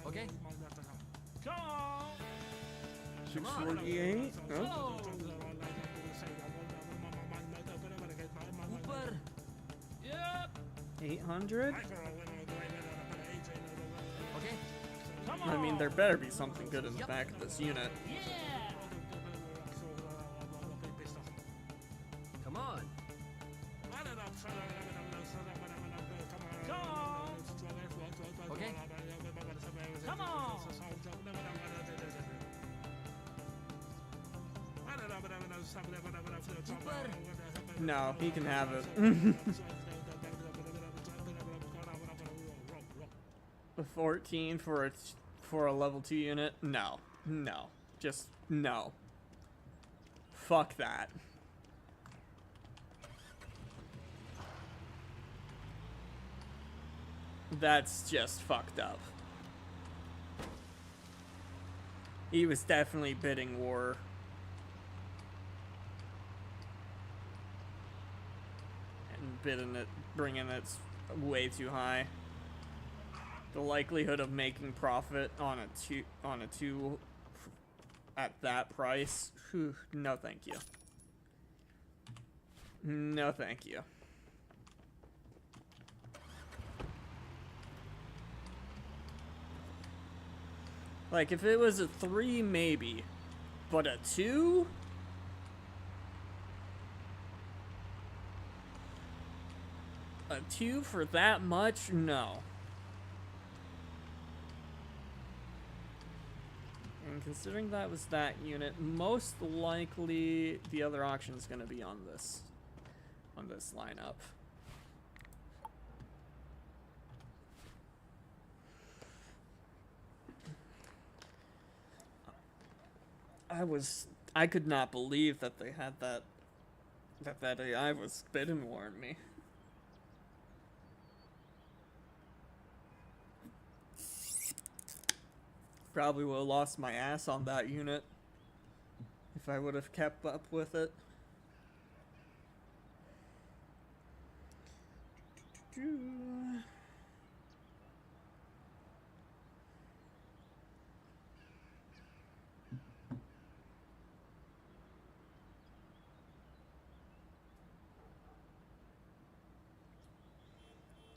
Okay. 648. Oh. Cooper. Yep. 800. Okay. I mean, there better be something good in the back of this unit. Come on. Okay. Come on. Cooper. No, he can have it. A 14 for a level 2 unit? No. No. Just no. Fuck that. That's just fucked up. He was definitely bidding war. And bidding it, bringing it way too high. The likelihood of making profit on a two at that price, whew, no thank you. No thank you. Like, if it was a 3, maybe. But a 2? A 2 for that much? No. And considering that was that unit, most likely the other auction is going to be on this lineup. I could not believe that they had that AI was bidding war on me. Probably would have lost my ass on that unit if I would have kept up with it.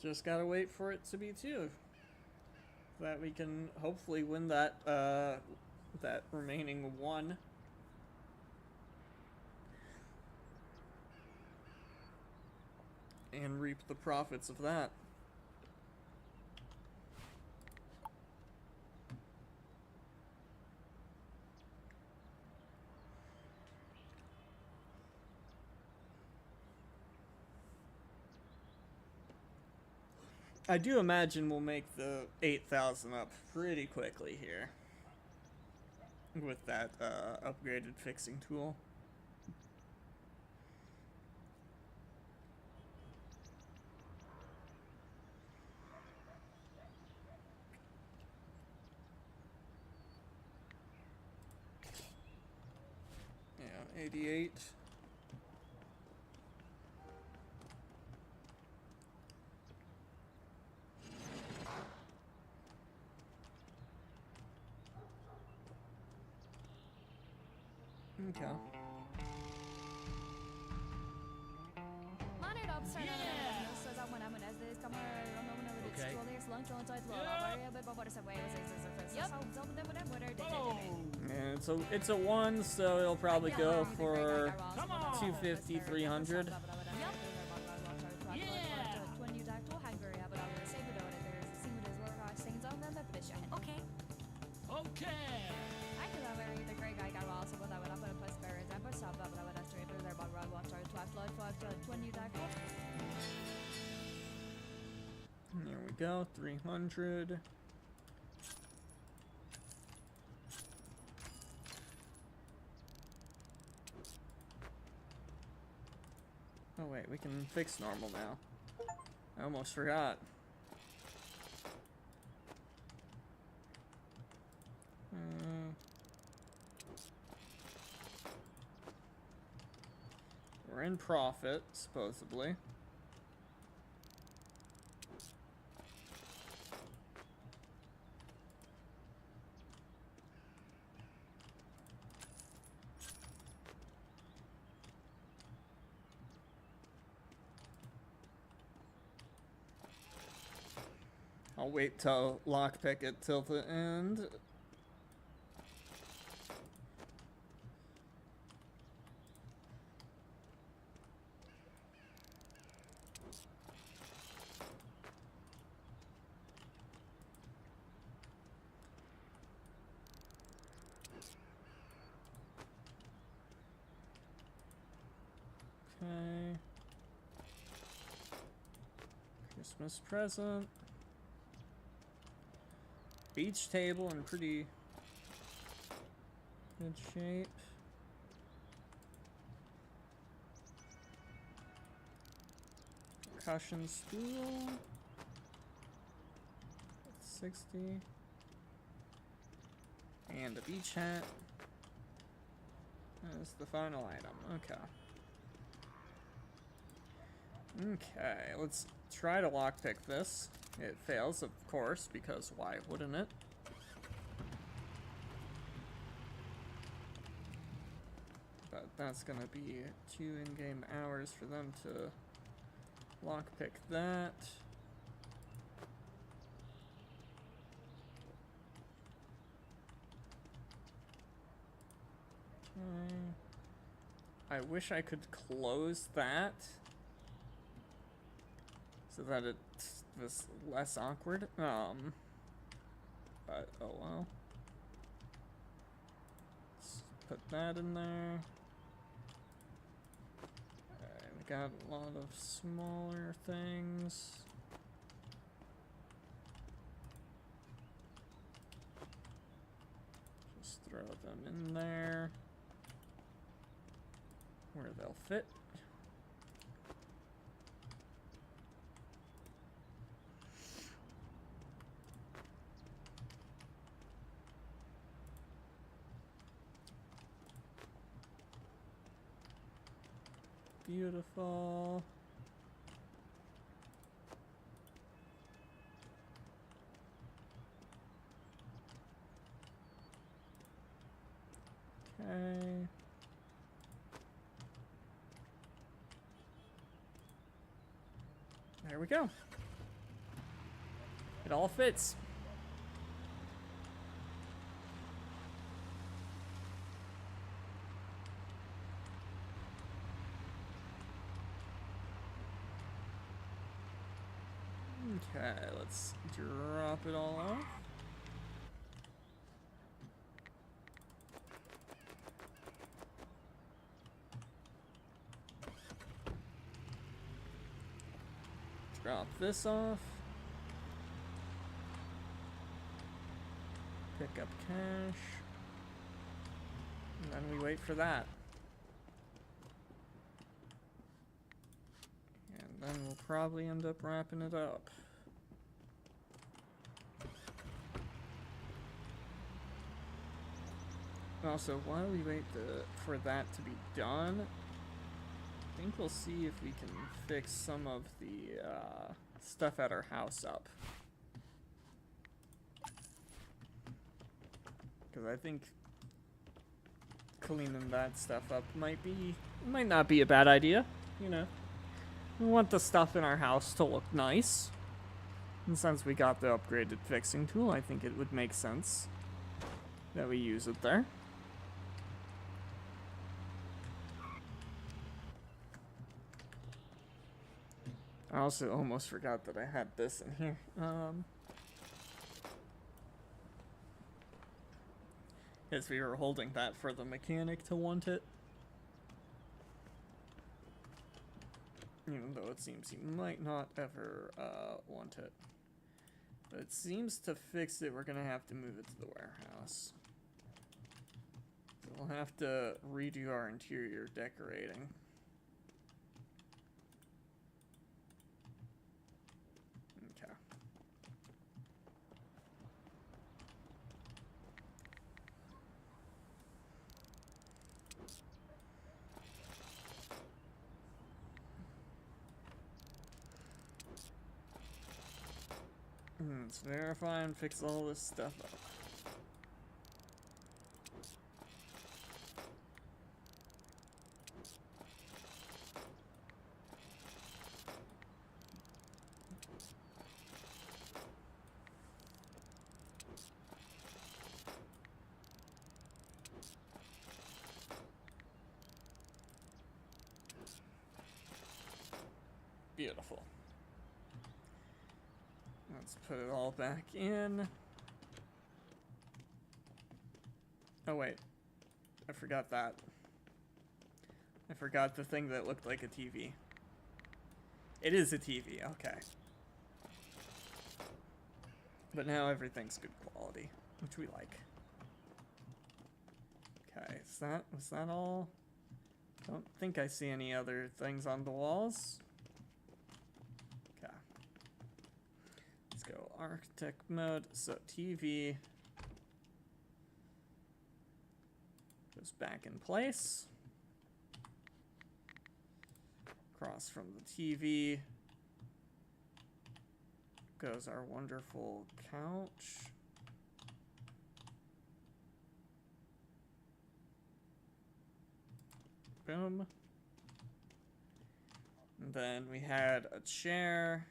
Just gotta wait for it to be 2. So that we can hopefully win that that remaining 1. And reap the profits of that. I do imagine we'll make the 8,000 up pretty quickly here with that upgraded fixing tool. Yeah, 88. Okay. Okay. And it's a 1, so it'll probably go for 250, 300. Okay. Okay. There we go, 300. Oh wait, we can fix normal now. I almost forgot. We're in profit, supposedly. I'll wait till lockpick it till the end. Okay. Christmas present. Beach table in pretty good shape. Percussion stool. 60. And a beach hat. That's the final item. Okay. Okay, let's try to lockpick this. It fails, of course, because why wouldn't it? But that's gonna be 2 in-game hours for them to lockpick that. I wish I could close that so that it was less awkward. But oh well. Let's put that in there. Alright, we got a lot of smaller things. Just throw them in there where they'll fit. Beautiful. Okay. There we go. It all fits. Okay, let's drop it all off. Drop this off. Pick up cash. And then we wait for that. And then we'll probably end up wrapping it up. Also, while we wait for that to be done, I think we'll see if we can fix some of the stuff at our house up. Because I think cleaning that stuff up might not be a bad idea, you know. We want the stuff in our house to look nice. And since we got the upgraded fixing tool, I think it would make sense that we use it there. I also almost forgot that I had this in here. Because we were holding that for the mechanic to want it. Even though it seems he might not ever want it. But it seems to fix it, we're gonna have to move it to the warehouse. So we'll have to redo our interior decorating. Let's verify and fix all this stuff up. Beautiful. Let's put it all back in. Oh wait, I forgot that. I forgot the thing that looked like a TV. It is a TV, okay. But now everything's good quality, which we like. Okay, was that all? Don't think I see any other things on the walls. Okay. Let's go architect mode. So TV goes back in place. Across from the TV goes our wonderful couch. Boom. And then we had a chair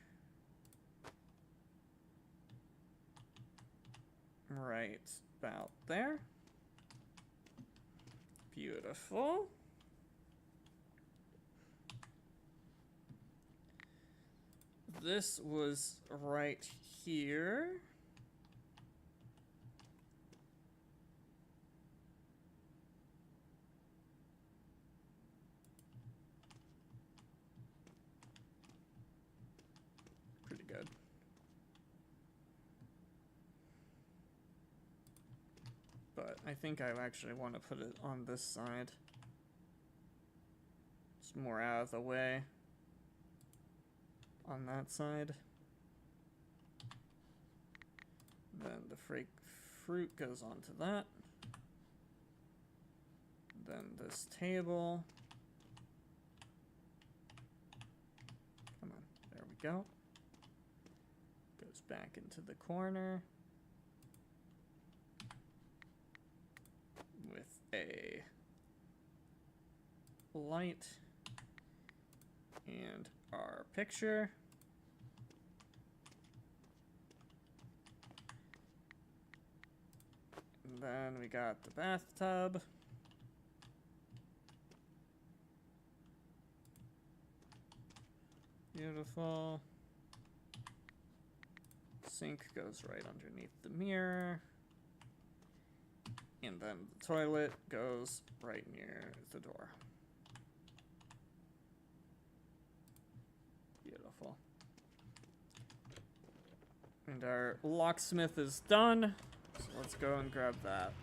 right about there. Beautiful. This was right here. Pretty good. But I think I actually want to put it on this side. It's more out of the way. On that side. Then the fruit goes onto that. Then this table. Come on, there we go. Goes back into the corner. With a light. And our picture. And then we got the bathtub. Beautiful. Sink goes right underneath the mirror. And then the toilet goes right near the door. Beautiful. And our locksmith is done. So let's go and grab that.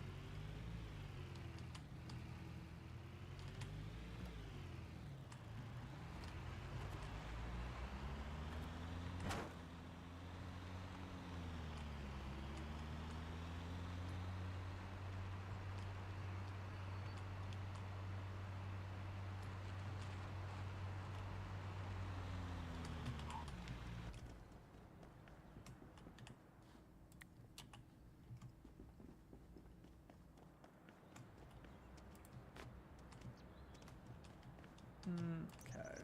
Okay.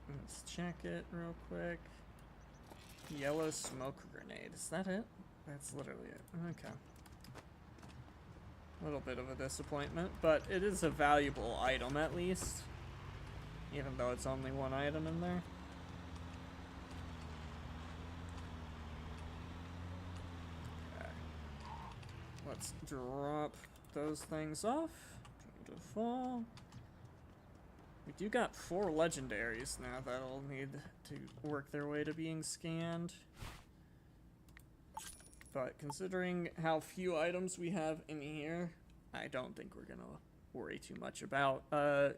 Let's check it real quick. Yellow smoke grenade. Is that it? That's literally it. Okay. A little bit of a disappointment, but it is a valuable item at least. Even though it's only one item in there. Okay. Let's drop those things off. Beautiful. We do got 4 legendaries now that'll need to work their way to being scanned. But considering how few items we have in here, I don't think we're gonna worry too much about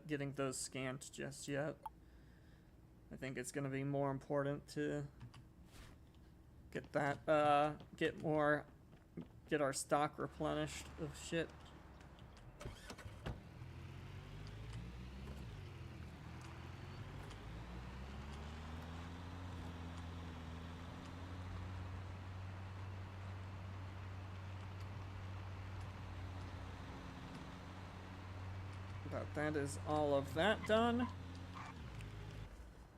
getting those scanned just yet. I think it's gonna be more important to get that, get our stock replenished of shit. that is all of that done.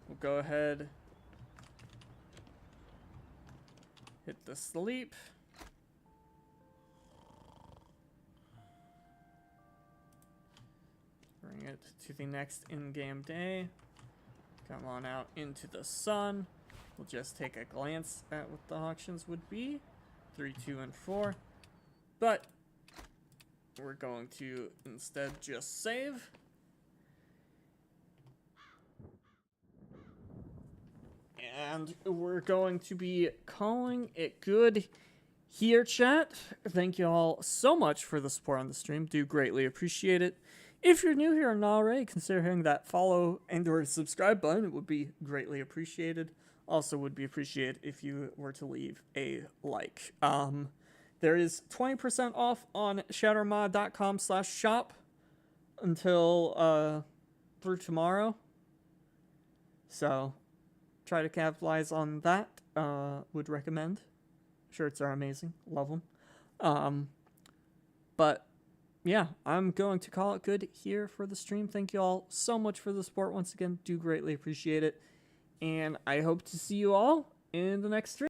We'll go ahead, hit the sleep. Bring it to the next in-game day. Come on out into the sun. We'll just take a glance at what the auctions would be. 3, 2, and 4. But we're going to instead just save. And we're going to be calling it good here, chat. Thank you all so much for the support on the stream. Do greatly appreciate it. If you're new here and not already, consider hitting that follow and or subscribe button. It would be greatly appreciated. Also would be appreciated if you were to leave a like. There is 20% off on shattermod.com/shop until through tomorrow. So try to capitalize on that. Would recommend. Shirts are amazing. Love them. But yeah, I'm going to call it good here for the stream. Thank you all so much for the support once again. Do greatly appreciate it. And I hope to see you all in the next stream.